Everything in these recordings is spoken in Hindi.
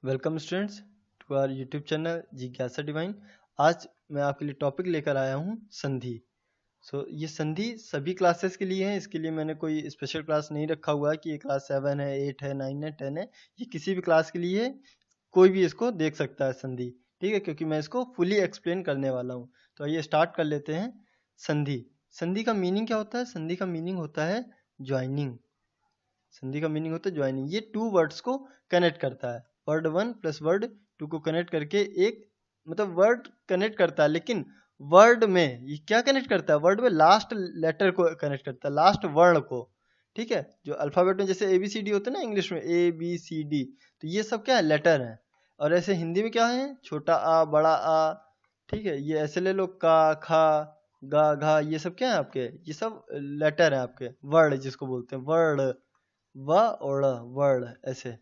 Welcome students to our YouTube channel जिज्ञासा डिवाइन। आज मैं आपके लिए टॉपिक लेकर आया हूँ संधि। ये संधि सभी क्लासेस के लिए है। इसके लिए मैंने कोई स्पेशल क्लास नहीं रखा हुआ है कि ये क्लास 7 है, 8 है, 9 है, 10 है। ये किसी भी क्लास के लिए है, कोई भी इसको देख सकता है संधि। ठीक है, क्योंकि मैं इसको फुली एक्सप्लेन करने वाला हूँ। तो आइए स्टार्ट कर लेते हैं। संधि संधि का मीनिंग क्या होता है? संधि का मीनिंग होता है ज्वाइनिंग। संधि का मीनिंग होता है ज्वाइनिंग। ये टू वर्ड्स को कनेक्ट करता है। वर्ड 1 प्लस वर्ड 2 को कनेक्ट करके एक वर्ड कनेक्ट करता है, लेकिन वर्ड में ये क्या कनेक्ट करता है? वर्ड में लास्ट लेटर को कनेक्ट करता है, लास्ट वर्ण को। ठीक है, जो अल्फाबेट में जैसे ABCD होते हैं ना इंग्लिश में, ABCD, तो ये सब क्या है? लेटर है। और ऐसे हिंदी में क्या है? छोटा आ, बड़ा आ। ठीक है, ये ऐसे ले लो, का, खा, गा, घा, ये सब क्या है आपके? ये सब लेटर है आपके, वर्ड जिसको बोलते हैं वर्ड। व और वर्ड ऐसे।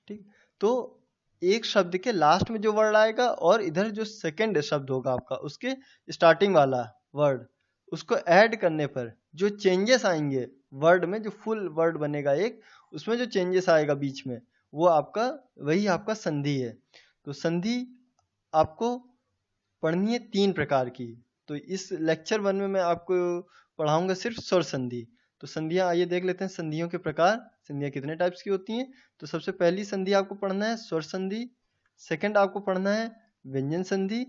ठीक, तो एक शब्द के लास्ट में जो वर्ड आएगा और इधर जो सेकंड शब्द होगा आपका, उसके स्टार्टिंग वाला वर्ड, उसको ऐड करने पर जो चेंजेस आएंगे वर्ड में, जो फुल वर्ड बनेगा एक, उसमें जो चेंजेस आएगा बीच में, वो आपका, वही आपका संधि है। तो संधि आपको पढ़नी है 3 प्रकार की। तो इस लेक्चर 1 में मैं आपको पढ़ाऊंगा सिर्फ स्वर संधि। तो संधियां आइए देख लेते हैं, संधियों के प्रकार। संधियां कितने टाइप्स की होती हैं? तो सबसे पहली संधि आपको पढ़ना है स्वर संधि। सेकंड आपको पढ़ना है व्यंजन संधि।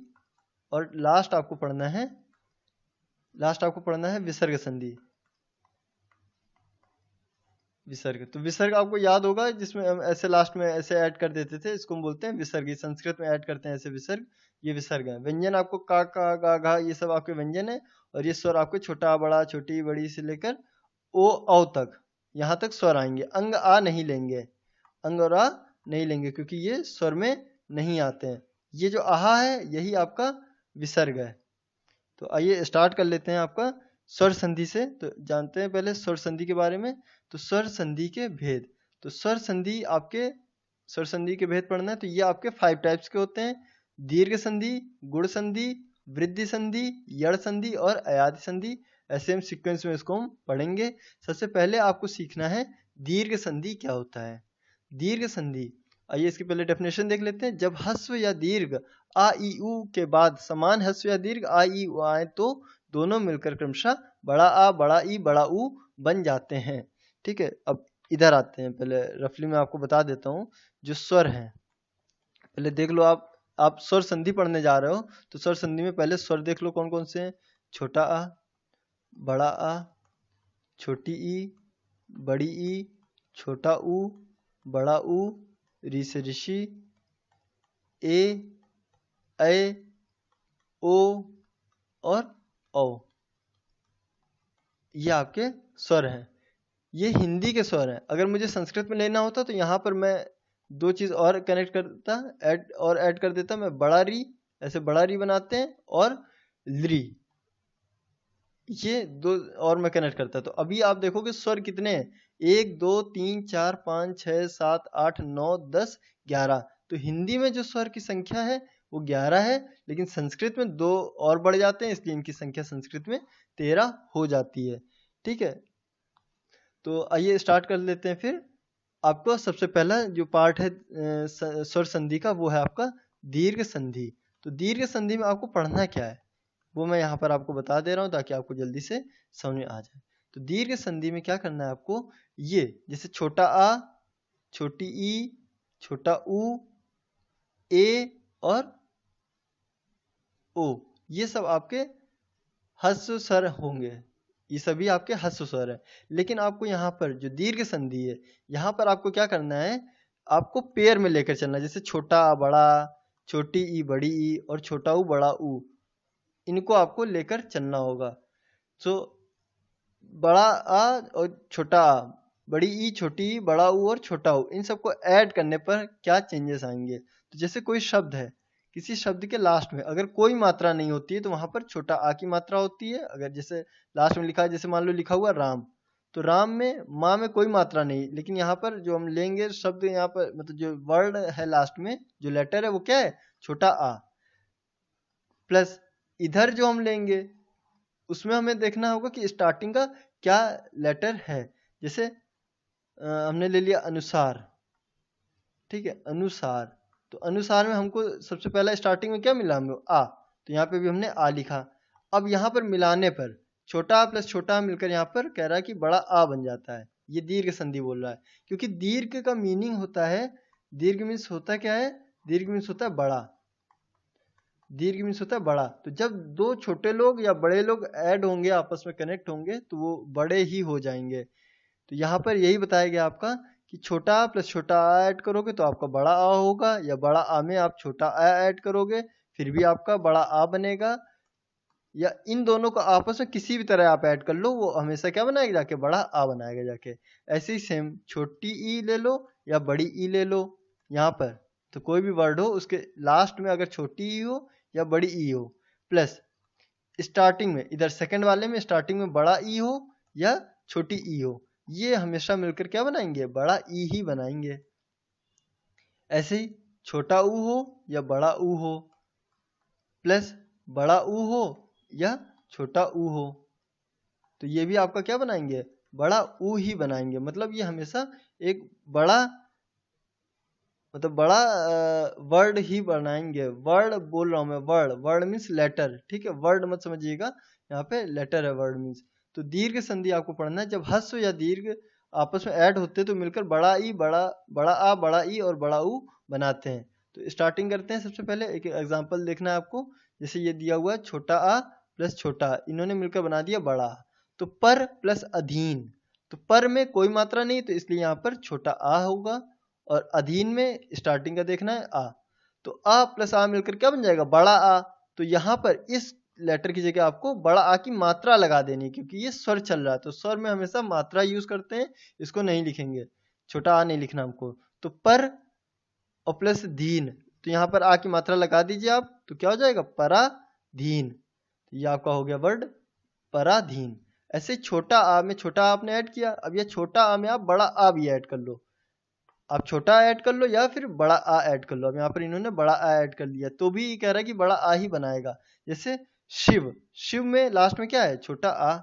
और लास्ट आपको पढ़ना है विसर्ग संधि। विसर्ग, तो विसर्ग आपको याद होगा, जिसमें हम ऐसे लास्ट में ऐसे ऐड कर देते थे, इसको हम बोलते हैं विसर्ग। ये संस्कृत में ऐड करते हैं ऐसे विसर्ग, ये विसर्ग है। व्यंजन आपको का, गा, घा, ये सब आपके व्यंजन है। और ये स्वर आपके छोटा, बड़ा, छोटी, बड़ी से लेकर ओ, औ तक, यहाँ तक स्वर आएंगे। अंग आ नहीं लेंगे, अंग और आ नहीं लेंगे, क्योंकि ये स्वर में नहीं आते हैं। ये जो आहा है, यही आपका विसर्ग है। तो आइए स्टार्ट कर लेते हैं आपका स्वर संधि से। तो जानते हैं पहले स्वर संधि के बारे में। तो स्वर संधि के भेद। तो स्वर संधि के भेद पढ़ना है, तो ये आपके 5 टाइप्स के होते हैं। दीर्घ संधि, गुण संधि, वृद्धि संधि, यड़ संधि और अयादि संधि। ऐसे हम सीक्वेंस में इसको हम पढ़ेंगे। सबसे पहले आपको सीखना है दीर्घ संधि क्या होता है। दीर्घ संधि, आइए इसकी पहले डेफिनेशन देख लेते हैं। जब ह्रस्व या दीर्घ आ ई उ के बाद समान ह्रस्व या दीर्घ आ ई उ आए, तो दोनों मिलकर क्रमशः बड़ा आ, बड़ा ई, बड़ा उ बन जाते हैं। ठीक है, अब इधर आते हैं। पहले रफली मैं आपको बता देता हूँ जो स्वर हैं। पहले देख लो, आप स्वर संधि पढ़ने जा रहे हो, तो स्वर संधि में पहले स्वर देख लो कौन कौन से हैं। छोटा आ, बड़ा आ, छोटी ई, बड़ी ई, छोटा ऊ, बड़ा ऊ, री से ऋषि, ए, ऐ, ओ और औ। ये आपके स्वर हैं। ये हिंदी के स्वर हैं। अगर मुझे संस्कृत में लेना होता तो यहाँ पर मैं 2 चीज़ और कनेक्ट करता, ऐड कर देता। मैं बड़ा री, ऐसे बड़ा री बनाते हैं, और ली, ये 2 और मैं कनेक्ट करता। तो अभी आप देखोगे स्वर कितने हैं? 1 2 3 4 5 6 7 8 9 10 11। तो हिंदी में जो स्वर की संख्या है वो 11 है, लेकिन संस्कृत में 2 और बढ़ जाते हैं, इसलिए इनकी संख्या संस्कृत में 13 हो जाती है। ठीक है, तो आइए स्टार्ट कर लेते हैं। फिर आपको सबसे पहला जो पार्ट है स्वर संधि का, वो है आपका दीर्घ संधि। तो दीर्घ संधि में आपको पढ़ना क्या है, वो मैं यहाँ पर आपको बता दे रहा हूँ, ताकि आपको जल्दी से समझ में आ जाए। तो दीर्घ संधि में क्या करना है आपको, ये जैसे छोटा आ, छोटी ई, छोटा ऊ, ए और ओ, ये सब आपके ह्रस्व स्वर होंगे। ये सभी आपके ह्रस्व स्वर है। लेकिन आपको यहाँ पर जो दीर्घ संधि है, यहाँ पर आपको क्या करना है, आपको पेयर में लेकर चलना है। जैसे छोटा आ बड़ा, छोटी ई बड़ी ई और छोटा ऊ बड़ा ऊ, इनको आपको लेकर चलना होगा। तो बड़ा आ और छोटा आ, बड़ी ई, छोटी ई, बड़ा ऊ और छोटा ऊ, इन सबको ऐड करने पर क्या चेंजेस आएंगे। तो जैसे कोई शब्द है, किसी शब्द के लास्ट में अगर कोई मात्रा नहीं होती है, तो वहां पर छोटा आ की मात्रा होती है। अगर जैसे लास्ट में लिखा है, जैसे मान लो लिखा हुआ राम, तो राम में माँ में कोई मात्रा नहीं, लेकिन यहाँ पर जो हम लेंगे शब्द, यहाँ पर जो वर्ड है लास्ट में, जो लेटर है, वो क्या है? छोटा आ। प्लस इधर जो हम लेंगे, उसमें हमें देखना होगा कि स्टार्टिंग का क्या लेटर है। जैसे हमने ले लिया अनुसार। ठीक है, अनुसार। तो अनुसार में हमको सबसे पहला स्टार्टिंग में क्या मिला हमको, आ, तो यहाँ पे भी हमने आ लिखा। अब यहाँ पर मिलाने पर छोटा आ प्लस छोटा आ मिलकर यहाँ पर कह रहा है कि बड़ा आ बन जाता है। ये दीर्घ संधि बोल रहा है, क्योंकि दीर्घ का मीनिंग होता है, दीर्घ मीन्स होता क्या है, दीर्घ मीन्स होता है बड़ा, दीर्घ मीन्स होता है बड़ा। तो जब दो छोटे लोग या बड़े लोग ऐड होंगे, आपस में कनेक्ट होंगे, तो वो बड़े ही हो जाएंगे। तो यहाँ पर यही बताया गया आपका कि छोटा आ प्लस छोटा आ ऐड करोगे तो आपका बड़ा आ होगा, या बड़ा आ में आप छोटा आ ऐड करोगे फिर भी आपका बड़ा आ बनेगा, या इन दोनों को आपस में किसी भी तरह आप ऐड कर लो, वो हमेशा क्या बनाएगा, जाके बड़ा आ बनाएगा जाके। ऐसे ही सेम छोटी ई ले लो या बड़ी ई ले लो, यहाँ पर तो कोई भी वर्ड हो उसके लास्ट में अगर छोटी ई हो या बड़ी ई हो, प्लस स्टार्टिंग में इधर सेकंड वाले में स्टार्टिंग में बड़ा ई हो या छोटी ई हो, ये हमेशा मिलकर क्या बनाएंगे, बड़ा ई ही बनाएंगे। ऐसे ही छोटा ऊ हो या बड़ा ऊ हो, प्लस बड़ा ऊ हो या छोटा ऊ हो, तो ये भी आपका क्या बनाएंगे, बड़ा ऊ ही बनाएंगे। मतलब ये हमेशा एक बड़ा, मतलब बड़ा वर्ड ही बनाएंगे। वर्ड बोल रहा हूं मैं, वर्ड, वर्ड मीन्स लेटर, ठीक है, वर्ड मत समझिएगा, यहाँ पे लेटर है वर्ड मीन्स। तो दीर्घ संधि आपको पढ़ना है, जब हस्व या दीर्घ आपस में ऐड होते हैं तो मिलकर बड़ा ई, बड़ा बड़ा आ, बड़ा ई और बड़ा ऊ बनाते हैं। तो स्टार्टिंग करते हैं। सबसे पहले एक एग्जाम्पल देखना है आपको, जैसे ये दिया हुआ है छोटा आ प्लस छोटा आ, इन्होंने मिलकर बना दिया बड़ा आ। तो पर प्लस अधीन, तो पर में कोई मात्रा नहीं तो इसलिए यहाँ पर छोटा आ होगा, और अधीन में स्टार्टिंग का देखना है आ, तो आ प्लस आ मिलकर क्या बन जाएगा, बड़ा आ। तो यहाँ पर इस लेटर की जगह आपको बड़ा आ की मात्रा लगा देनी, क्योंकि ये स्वर चल रहा है तो स्वर में हमेशा मात्रा यूज करते हैं, इसको नहीं लिखेंगे, छोटा आ नहीं लिखना हमको। तो पर और प्लस धीन, तो यहाँ पर आ की मात्रा लगा दीजिए आप, तो क्या हो जाएगा, पराधीन। तो ये आपका हो गया वर्ड पराधीन। ऐसे छोटा आ में छोटा आ आपने ऐड किया, अब ये छोटा आ में आप बड़ा आ भी ऐड कर लो, आप छोटा ऐड कर लो या फिर बड़ा आ ऐड कर लो। अब यहाँ पर इन्होंने बड़ा आ ऐड कर लिया तो भी कह रहा है कि बड़ा आ ही बनाएगा। जैसे शिव, शिव में लास्ट में क्या है, छोटा आ,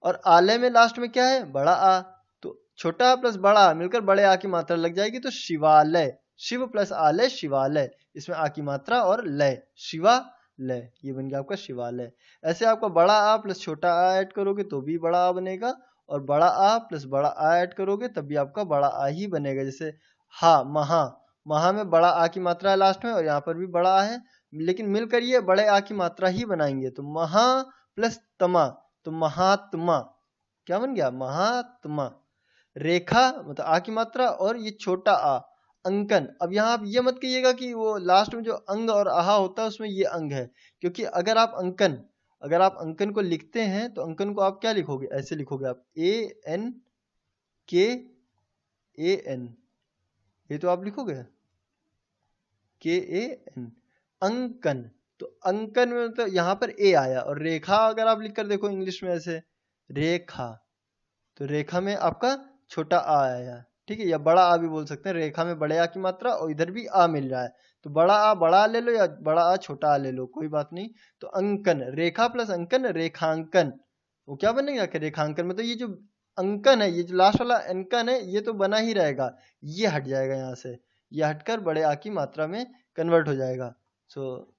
और आलय में लास्ट में क्या है, बड़ा आ। तो छोटा आ प्लस बड़ा आ मिलकर बड़े आ की मात्रा लग जाएगी, तो शिवालय, शिव प्लस आलय शिवालय, इसमें आ की मात्रा और लय, शिवालय, ये बन गया आपका शिवालय। ऐसे आपका बड़ा आ प्लस छोटा आ ऐड करोगे तो भी बड़ा आ बनेगा, और बड़ा आ प्लस बड़ा आ ऐड करोगे तब भी आपका बड़ा आ ही बनेगा। जैसे हा, महा, महा में बड़ा आ की मात्रा है लास्ट में, और यहाँ पर भी बड़ा आ है, लेकिन मिलकर ये बड़े आ की मात्रा ही बनाएंगे। तो महा प्लस तमा, तो महात्मा, क्या बन गया, महात्मा। रेखा मतलब आ की मात्रा और ये छोटा आ, अंकन। अब यहाँ आप ये मत कहिएगा कि वो लास्ट में जो अंग और आहा होता है उसमें ये अंग है, क्योंकि अगर आप अंकन, अगर आप अंकन को लिखते हैं तो अंकन को आप क्या लिखोगे, ऐसे लिखोगे आप, ANKAN, ये तो आप लिखोगे KAN, अंकन। तो अंकन में तो यहाँ पर ए आया, और रेखा अगर आप लिख कर देखो इंग्लिश में ऐसे रेखा, तो रेखा में आपका छोटा आ आया, ठीक है, या बड़ा आ भी बोल सकते हैं। रेखा में बड़े आ की मात्रा और इधर भी आ मिल रहा है, तो बड़ा आ बड़ा आ ले लो या बड़ा आ छोटा आ ले लो, कोई बात नहीं। तो अंकन, रेखा प्लस अंकन रेखांकन, वो क्या बनेगा कि रेखांकन में। तो ये जो अंकन है, ये जो लास्ट वाला अंकन है, ये तो बना ही रहेगा, ये हट जाएगा यहाँ से, ये हटकर बड़े आ की मात्रा में कन्वर्ट हो जाएगा। सो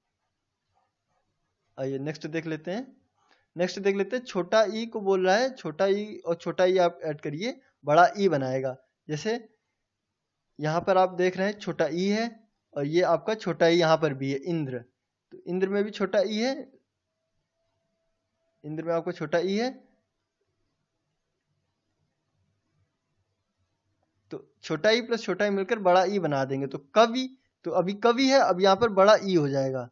आइए नेक्स्ट देख लेते हैं। नेक्स्ट देख लेते हैं, छोटा ई को बोल रहा है, छोटा ई और छोटा ई आप ऐड करिए, बड़ा ई बनाएगा। जैसे यहाँ पर आप देख रहे हैं छोटा ई है, और ये आपका छोटा ई यहाँ पर भी है, इंद्र, तो इंद्र में भी छोटा ई है, इंद्र में आपको छोटा ई है, तो छोटा ई प्लस छोटा ई मिलकर बड़ा ई बना देंगे। तो कवि, तो अभी कवि है, अब यहाँ पर बड़ा ई हो जाएगा,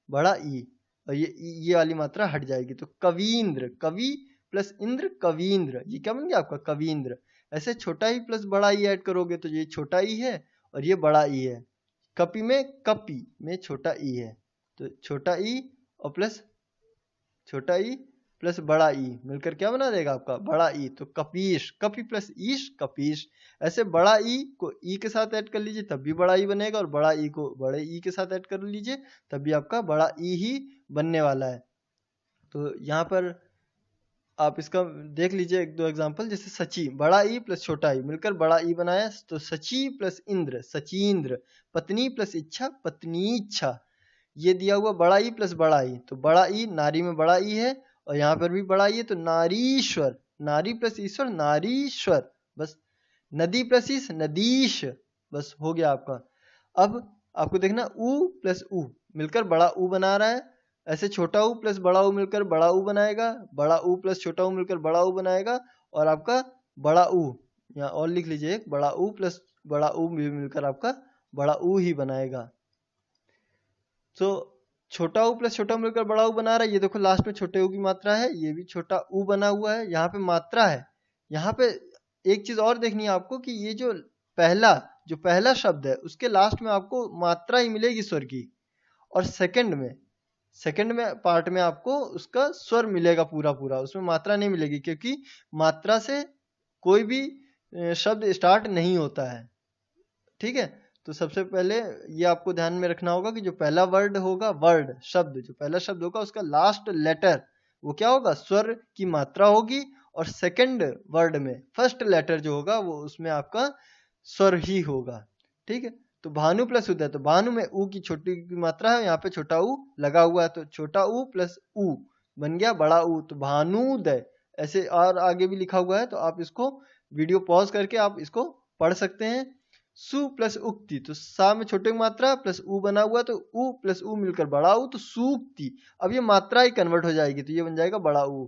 बड़ा ई, और ये वाली मात्रा हट जाएगी, तो कवींद्र, कवि प्लस इंद्र कवींद्र, ये क्या बन गया आपका, कवींद्र। ऐसे छोटा ई प्लस बड़ा ई ऐड करोगे तो ये छोटा ई है और ये बड़ा ई है। कपि में छोटा ई है, तो छोटा ई और प्लस छोटा ई प्लस बड़ा ई मिलकर क्या बना देगा आपका, बड़ा ई। तो कपीश, कपि प्लस ईश कपीश। ऐसे बड़ा ई को ई के साथ ऐड कर लीजिए तब भी बड़ा ई बनेगा, और बड़ा ई को बड़े ई के साथ ऐड कर लीजिए तब भी आपका बड़ा ई ही बनने वाला है। तो यहाँ पर आप इसका देख लीजिए एक दो एग्जांपल, जैसे सची, बड़ा ई प्लस छोटा ई मिलकर बड़ा ई बनाया, तो सची प्लस इंद्र सचींद्र, पत्नी प्लस इच्छा पत्नी इच्छा। ये दिया हुआ बड़ा ई प्लस बड़ा ई, तो बड़ा ई नारी में बड़ा ई है और यहाँ पर भी बड़ा ई है, तो नारीश्वर, नारी प्लस ईश्वर नारीश्वर, बस। नदी प्लस ईश नदीश, बस हो गया आपका। अब आपको देखना ऊ प्लस ऊ मिलकर बड़ा ऊ बना रहा है, ऐसे छोटा ऊ प्लस बड़ा ऊ मिलकर बड़ा ऊ बनाएगा, बड़ा ऊ प्लस छोटा ऊ मिलकर बड़ा ऊ बनाएगा, और आपका बड़ा ऊ यहाँ और लिख लीजिए, एक बड़ा ऊ प्लस बड़ा ऊ मिलकर आपका बड़ा ऊ ही बनाएगा। तो छोटा ऊ प्लस छोटा ऊ मिलकर बड़ा ऊ बना रहा है, ये देखो लास्ट में छोटे ऊ की मात्रा है, ये भी छोटा ऊ बना हुआ है, यहाँ पे मात्रा है। यहाँ पे एक चीज और देखनी है आपको कि ये जो पहला शब्द है उसके लास्ट में आपको मात्रा ही मिलेगी स्वर की, और सेकंड में पार्ट में आपको उसका स्वर मिलेगा पूरा पूरा, उसमें मात्रा नहीं मिलेगी, क्योंकि मात्रा से कोई भी शब्द स्टार्ट नहीं होता है। ठीक है, तो सबसे पहले ये आपको ध्यान में रखना होगा कि जो पहला वर्ड होगा, वर्ड शब्द, जो पहला शब्द होगा उसका लास्ट लेटर वो क्या होगा, स्वर की मात्रा होगी, और सेकंड वर्ड में फर्स्ट लेटर जो होगा वो उसमें आपका स्वर ही होगा। ठीक है, तो भानु प्लस उदय, तो भानु में ऊ की छोटी की मात्रा है, यहाँ पे छोटा ऊ लगा हुआ है, तो छोटा ऊ प्लस ऊ बन गया बड़ा ऊ, तो भानुदय। ऐसे और आगे भी लिखा हुआ है, तो आप इसको वीडियो पॉज करके आप इसको पढ़ सकते हैं। सु प्लस उक्ति, तो सा में छोटे की मात्रा प्लस ऊ बना हुआ, तो ऊ प्लस ऊ मिलकर बड़ा ऊ, तो सूक्ति। अब ये मात्रा ही कन्वर्ट हो जाएगी, तो ये बन जाएगा बड़ा ऊ।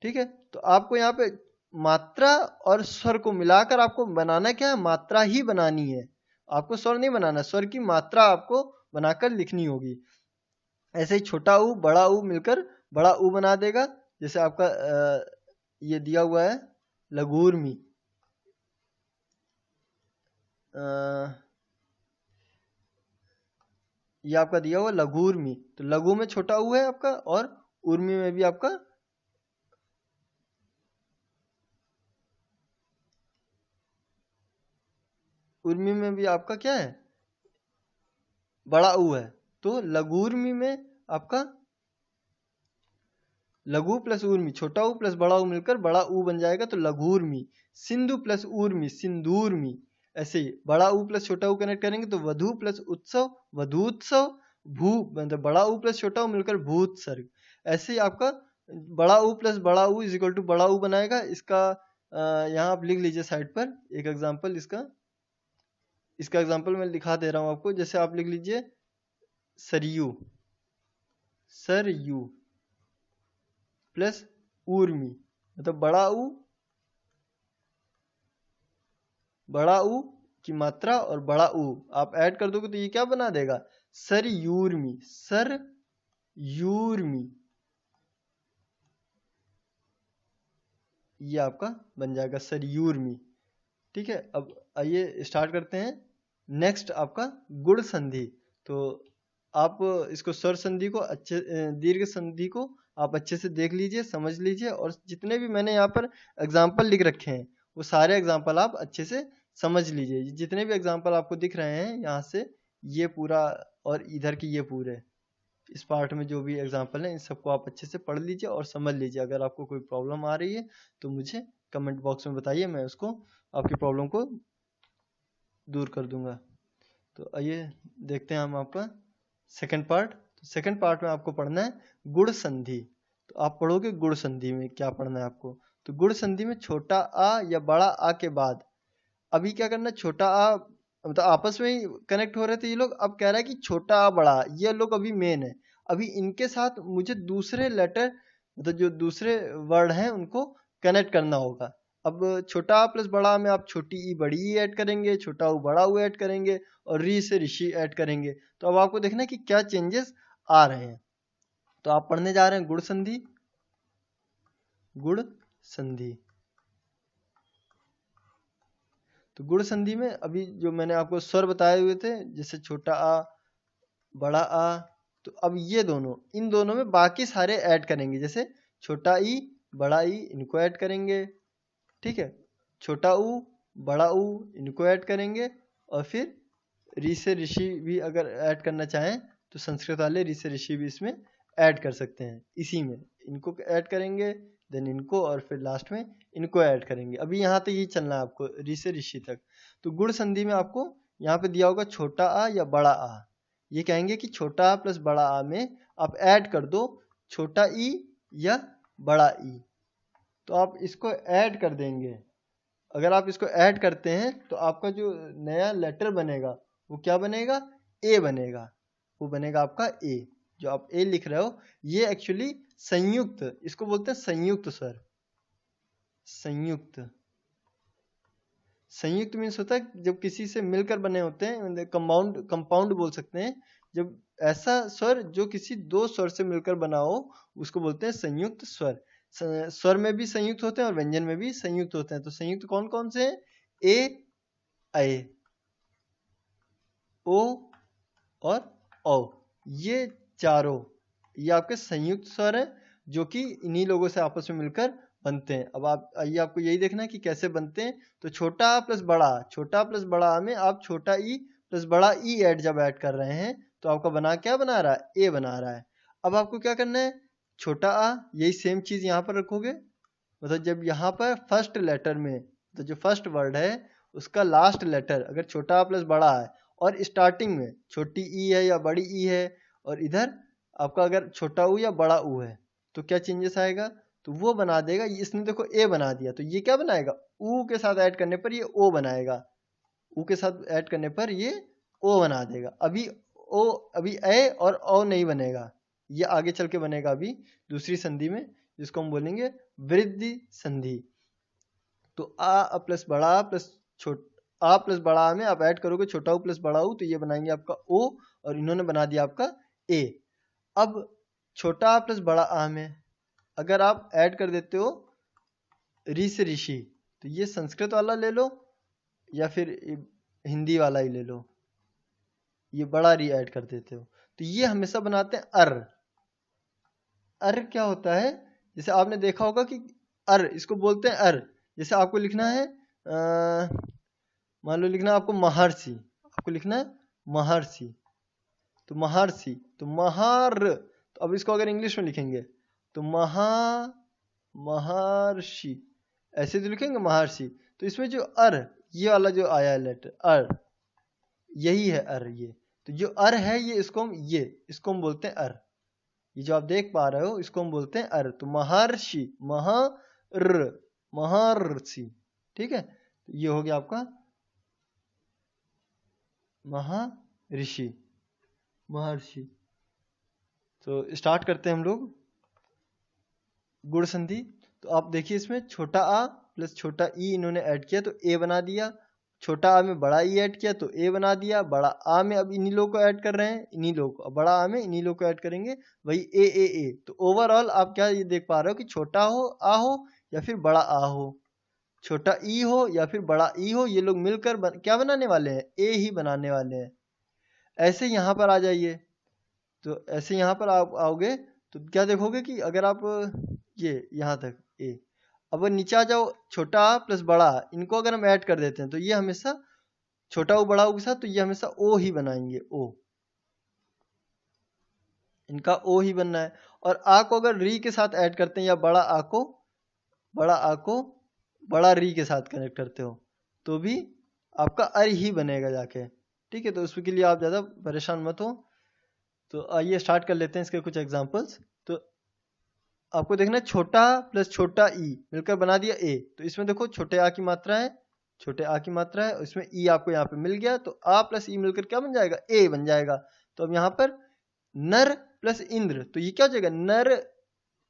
ठीक है, तो आपको यहाँ पे मात्रा और स्वर को मिलाकर आपको बनाना क्या है, मात्रा ही बनानी है, आपको स्वर नहीं बनाना, स्वर की मात्रा आपको बनाकर लिखनी होगी। ऐसे ही छोटा ऊ बड़ा ऊ मिलकर बड़ा ऊ बना देगा, जैसे आपका ये दिया हुआ है लघूर्मी, ये आपका दिया हुआ लघूर्मी, तो लघु में छोटा ऊ है आपका, और उर्मी में भी आपका उर्मी में भी आपका क्या है, बड़ा ऊ है, तो लघूर्मी में आपका लघु प्लस ऊर्मी, छोटा ऊ प्लस बड़ा ऊ मिलकर बड़ा ऊ बन जाएगा, तो लघूर्मी। सिंधु प्लस ऊर्मी सिंदूरमी, ऐसे ही बड़ा ऊ प्लस छोटा ऊ कनेक्ट करेंगे तो वधु प्लस उत्सव वधूत्सव, भू मतलब बड़ा ऊ प्लस छोटा ऊ मिलकर भूत्सर्ग। ऐसे ही आपका बड़ा ऊ प्लस बड़ा ऊ इज इक्वल टू बड़ा ऊ बनाएगा। इसका यहाँ आप लिख लीजिए साइड पर एक एग्जाम्पल, इसका एग्जाम्पल मैं दिखा दे रहा हूँ आपको। जैसे आप लिख लीजिए सरयू, सरयू प्लस ऊर्मी, मतलब बड़ा ऊ की मात्रा और बड़ा ऊ आप ऐड कर दोगे तो ये क्या बना देगा, सरयूर्मी, सरयूर्मी, ये आपका बन जाएगा सरयूर्मी। ठीक है, अब आइए स्टार्ट करते हैं। नेक्स्ट आपका गुण संधि, तो आप इसको स्वर संधि को अच्छे, दीर्घ संधि को आप अच्छे से देख लीजिए, समझ लीजिए, और जितने भी मैंने यहाँ पर एग्जाम्पल लिख रखे हैं वो सारे एग्जाम्पल आप अच्छे से समझ लीजिए। जितने भी एग्जाम्पल आपको दिख रहे हैं यहाँ से, ये पूरा और इधर की ये पूरे, इस पार्ट में जो भी एग्जाम्पल है इन सबको आप अच्छे से पढ़ लीजिए और समझ लीजिए। अगर आपको कोई प्रॉब्लम आ रही है तो मुझे कमेंट बॉक्स में बताइए, मैं उसको आपकी प्रॉब्लम को दूर कर दूंगा। तो आइए देखते हैं हम आपका सेकंड पार्ट। तो सेकंड पार्ट में आपको पढ़ना है गुण संधि। तो आप पढ़ोगे गुण संधि में क्या पढ़ना है आपको, तो गुण संधि में छोटा आ या बड़ा आ के बाद अभी क्या करना है, छोटा आ मतलब आपस में ही कनेक्ट हो रहे थे ये लोग, अब कह रहा है कि छोटा आ बड़ा आ, ये लोग अभी मेन है, अभी इनके साथ मुझे दूसरे लेटर मतलब जो दूसरे वर्ड हैं उनको कनेक्ट करना होगा। अब छोटा आ प्लस बड़ा आ में आप छोटी ई बड़ी ई ऐड करेंगे, छोटा ऊ बड़ा ऊ ऐड करेंगे, और री से ऋषि ऐड करेंगे। तो अब आपको देखना है कि क्या चेंजेस आ रहे हैं। तो आप पढ़ने जा रहे हैं गुण संधि, गुण संधि। तो गुण संधि में अभी जो मैंने आपको स्वर बताए हुए थे, जैसे छोटा आ बड़ा आ, तो अब ये दोनों, इन दोनों में बाकी सारे ऐड करेंगे, जैसे छोटा ई बड़ा ई इनको ऐड करेंगे। ठीक है, छोटा ऊ बड़ा ऊ इनको ऐड करेंगे, और फिर री से ऋषि भी अगर ऐड करना चाहें तो संस्कृत वाले री से ऋषि भी इसमें ऐड कर सकते हैं। इसी में इनको ऐड करेंगे, देन इनको, और फिर लास्ट में इनको ऐड करेंगे। अभी यहाँ तक ही चलना है आपको, री से ऋषि तक। तो गुण संधि में आपको यहाँ पे दिया होगा छोटा आ या बड़ा आ। ये कहेंगे कि छोटा आ प्लस बड़ा आ में आप ऐड कर दो छोटा ई या बड़ा ई, तो आप इसको ऐड कर देंगे। अगर आप इसको ऐड करते हैं तो आपका जो नया लेटर बनेगा वो क्या बनेगा, ए बनेगा। वो बनेगा आपका ए। जो आप ए लिख रहे हो ये एक्चुअली संयुक्त, इसको बोलते हैं संयुक्त स्वर। संयुक्त, संयुक्त मीन्स होता है जब किसी से मिलकर बने होते हैं, कंपाउंड, कंपाउंड बोल सकते हैं। जब ऐसा स्वर जो किसी दो स्वर से मिलकर बना हो उसको बोलते हैं संयुक्त स्वर। स्वर में भी संयुक्त होते हैं और व्यंजन में भी संयुक्त होते हैं। तो संयुक्त कौन कौन से हैं, ए, ऐ, ओ और औ, ये चारों ये आपके संयुक्त स्वर हैं जो कि इन्हीं लोगों से आपस में मिलकर बनते हैं। अब आप आइए, आपको यही देखना है कि कैसे बनते हैं। तो छोटा आ प्लस बड़ा आ, छोटा प्लस बड़ा आ में आप छोटा ई प्लस बड़ा ई ऐड जब ऐड कर रहे हैं तो आपका बना क्या बना रहा है, ए बना रहा है। अब आपको क्या करना है, छोटा आ यही सेम चीज यहाँ पर रखोगे। मतलब जब यहाँ पर फर्स्ट लेटर में, तो जो फर्स्ट वर्ड है उसका लास्ट लेटर अगर छोटा आ प्लस बड़ा है और स्टार्टिंग में छोटी ई है या बड़ी ई है, और इधर आपका अगर छोटा ऊ या बड़ा ऊ है, तो क्या चेंजेस आएगा, तो वो बना देगा। इसने देखो ए बना दिया तो ये क्या बनाएगा, ऊ के साथ ऐड करने पर ये ओ बनाएगा, ऊ के साथ ऐड करने पर ये ओ बना देगा। अभी ओ, अभी ए और ओ नहीं बनेगा, ये आगे चल के बनेगा अभी दूसरी संधि में, जिसको हम बोलेंगे वृद्धि संधि। तो आ प्लस बड़ा आ प्लस आ प्लस बड़ा आ में आप ऐड करोगे छोटा ऊ प्लस बड़ा ऊ, तो ये बनाएंगे आपका ओ, और इन्होंने बना दिया आपका ए। अब छोटा आ प्लस बड़ा आ में अगर आप ऐड कर देते हो री से ऋषि, तो ये संस्कृत वाला ले लो या फिर हिंदी वाला ही ले लो, ये बड़ा री ऐड कर देते हो तो ये हमेशा बनाते हैं अर। अर क्या होता है, जैसे आपने देखा होगा कि अर, इसको बोलते हैं अर। जैसे आपको लिखना है मान लो लिखना है आपको महर्षि, आपको लिखना है महर्षि, तो महर्षि, तो महार, तो अब इसको अगर इंग्लिश में लिखेंगे तो महर्षि, ऐसे तो लिखेंगे महर्षि। तो इसमें जो अर, ये वाला जो आया है लेटर अर, यही है अर। ये तो जो अर है ये इसको हम बोलते हैं अर। ये जो आप देख पा रहे हो इसको हम बोलते हैं अर। तो महर्षि, महर्षि, ठीक है। तो ये हो गया आपका महर्षि, महर्षि। तो स्टार्ट करते हैं हम लोग गुण संधि। तो आप देखिए इसमें छोटा आ प्लस छोटा ई इन्होंने ऐड किया तो ए बना दिया, छोटा आ में बड़ा ई ऐड किया तो ए बना दिया, बड़ा आ में अब इन्हीं लोगों को ऐड कर रहे हैं, इन्हीं लोगों को, बड़ा आ में इन्हीं लोगों को ऐड करेंगे, वही ए। तो ओवरऑल आप क्या ये देख पा रहे हो कि छोटा हो आ हो या फिर बड़ा आ हो, छोटा ई हो या फिर बड़ा ई हो, ये लोग मिलकर क्या बनाने वाले हैं, ए ही बनाने वाले हैं। ऐसे यहाँ पर आ जाइए, तो ऐसे यहाँ पर आप आओगे तो क्या देखोगे कि अगर आप ये यहाँ तक ए, अब नीचे आ जाओ, छोटा आ प्लस बड़ा आ, इनको अगर हम ऐड कर देते हैं तो ये हमेशा छोटा ऊ बड़ा ऊ के साथ, तो ये हमेशा ओ ही बनाएंगे, ओ, इनका ओ ही बनना है। और आ को अगर री के साथ ऐड करते हैं या बड़ा आ को बड़ा री के साथ कनेक्ट करते हो तो भी आपका अर ही बनेगा जाके, ठीक है। तो उसके लिए आप ज़्यादा परेशान मत हो। तो आइए स्टार्ट कर लेते हैं इसके कुछ एग्जांपल्स। तो आपको देखना है छोटा प्लस छोटा ई मिलकर बना दिया ए, तो इसमें देखो छोटे आ की मात्रा है, छोटे आ की मात्रा है, इसमें ई आपको यहाँ पे मिल गया, तो आ प्लस ई मिलकर क्या बन जाएगा, ए बन जाएगा। तो अब यहाँ पर नर प्लस इंद्र, तो ये क्या हो जाएगा, नर,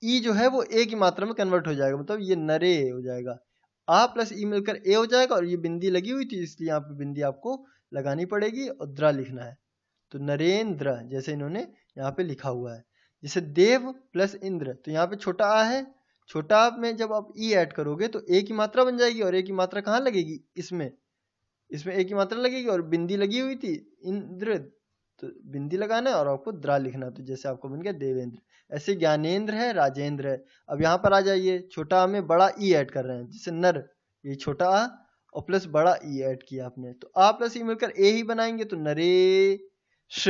ई जो है वो ए की मात्रा में कन्वर्ट हो जाएगा, मतलब ये नरे हो जाएगा। आ प्लस ई मिलकर ए हो जाएगा, और ये बिंदी लगी हुई थी इसलिए यहाँ पे बिंदी आपको लगानी पड़ेगी और द्रा लिखना है। तो नरेंद्र जैसे इन्होंने यहाँ पे लिखा हुआ है। जैसे देव प्लस इंद्र, तो यहाँ पे छोटा आ है, छोटा आ में जब आप ई ऐड करोगे तो ए की मात्रा बन जाएगी, और ए की मात्रा कहाँ लगेगी, इसमें ए की मात्रा लगेगी, और बिंदी लगी हुई थी इंद्र, तो बिंदी लगाना है और आपको द्रा लिखना, तो जैसे आपको बन गया देवेंद्र। ऐसे ज्ञानेंद्र है, राजेंद्र है। अब यहाँ पर आ जाइए, छोटा आ में बड़ा ई ऐड कर रहे हैं, जैसे नर, ये छोटा आ और प्लस बड़ा ई ऐड किया आपने, तो आ प्लस ई मिलकर ए ही बनाएंगे, तो नरेश,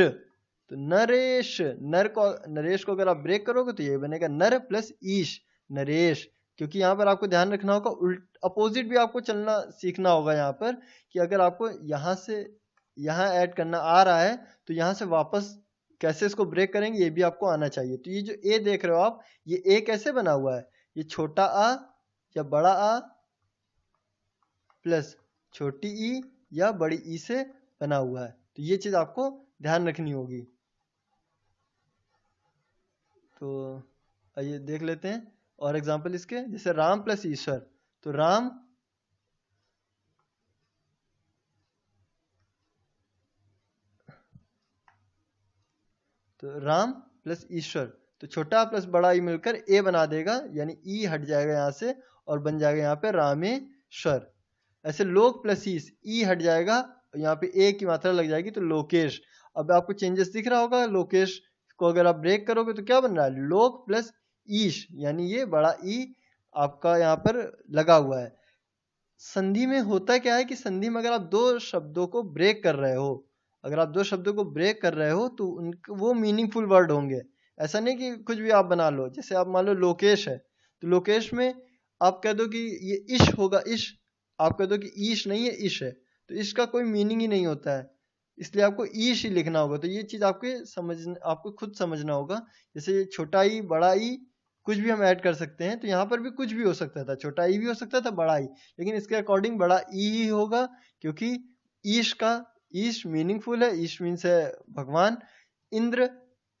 तो नरेश, नरेश को अगर आप ब्रेक करोगे तो ये बनेगा नर प्लस ईश, नरेश। क्योंकि यहाँ पर आपको ध्यान रखना होगा, उल्ट अपोजिट भी आपको चलना सीखना होगा यहाँ पर, कि अगर आपको यहाँ से यहाँ ऐड करना आ रहा है तो यहाँ से वापस कैसे इसको ब्रेक करेंगे ये भी आपको आना चाहिए। तो ये जो ए देख रहे हो आप, ये ए कैसे बना हुआ है, ये छोटा आ या बड़ा आ प्लस छोटी ई या बड़ी ई से बना हुआ है। तो ये चीज आपको ध्यान रखनी होगी। तो आइए देख लेते हैं और एग्जांपल इसके, जैसे राम प्लस ईश्वर, तो राम प्लस ईश्वर, तो छोटा प्लस बड़ा ई मिलकर ए बना देगा, यानी ई हट जाएगा यहाँ से और बन जाएगा यहाँ पे रामेश्वर। ऐसे लोक प्लस ईश, ई हट जाएगा, यहाँ पे ए की मात्रा लग जाएगी तो लोकेश। अब आपको चेंजेस दिख रहा होगा, लोकेश को अगर आप ब्रेक करोगे तो क्या बन रहा है, लोक प्लस ईश, यानी ये बड़ा ई आपका यहाँ पर लगा हुआ है। संधि में होता क्या है कि संधि में अगर आप दो शब्दों को ब्रेक कर रहे हो, अगर आप दो शब्दों को ब्रेक कर रहे हो तो वो मीनिंगफुल वर्ड होंगे। ऐसा नहीं कि कुछ भी आप बना लो। जैसे आप मान लो लोकेश है, तो लोकेश में आप कह दो कि ये इश होगा, इश, आप कह दो कि ईश नहीं है इश है, तो इश का कोई मीनिंग ही नहीं होता है, इसलिए आपको ईश ही लिखना होगा। तो ये चीज आपको खुद समझना होगा। जैसे छोटा ई बड़ा ई कुछ भी हम ऐड कर सकते हैं, तो यहाँ पर भी कुछ भी हो सकता था, छोटा ई भी हो सकता था, बड़ा ई, लेकिन इसके अकॉर्डिंग बड़ा ई ही होगा, क्योंकि ईश मीनिंगफुल है। ईश मीन्स है भगवान। इंद्र,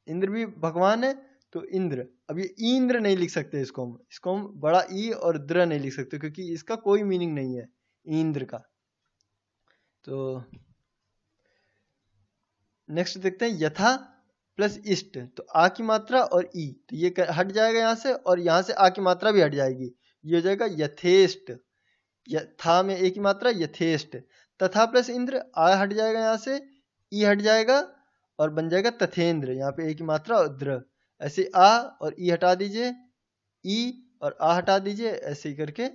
इंद्र भी भगवान है, तो इंद्र। अब ये इंद्र नहीं लिख सकते, इसको हम बड़ा ई और द्र नहीं लिख सकते, क्योंकि इसका कोई मीनिंग नहीं है इंद्र का। तो नेक्स्ट देखते हैं यथा प्लस इष्ट, तो आ की मात्रा और ई, तो ये हट जाएगा यहाँ से, और यहाँ से आ की मात्रा भी हट जाएगी, ये हो जाएगा यथेष्ट। यथा में ए की मात्रा, यथेष्ट। तथा प्लस इंद्र, आ हट जाएगा यहाँ से, ई हट जाएगा और बन जाएगा तथेंद्र, यहाँ पे ए की मात्रा और द्र। ऐसे आ और ई हटा दीजिए, ई और आ हटा दीजिए, ऐसे ही करके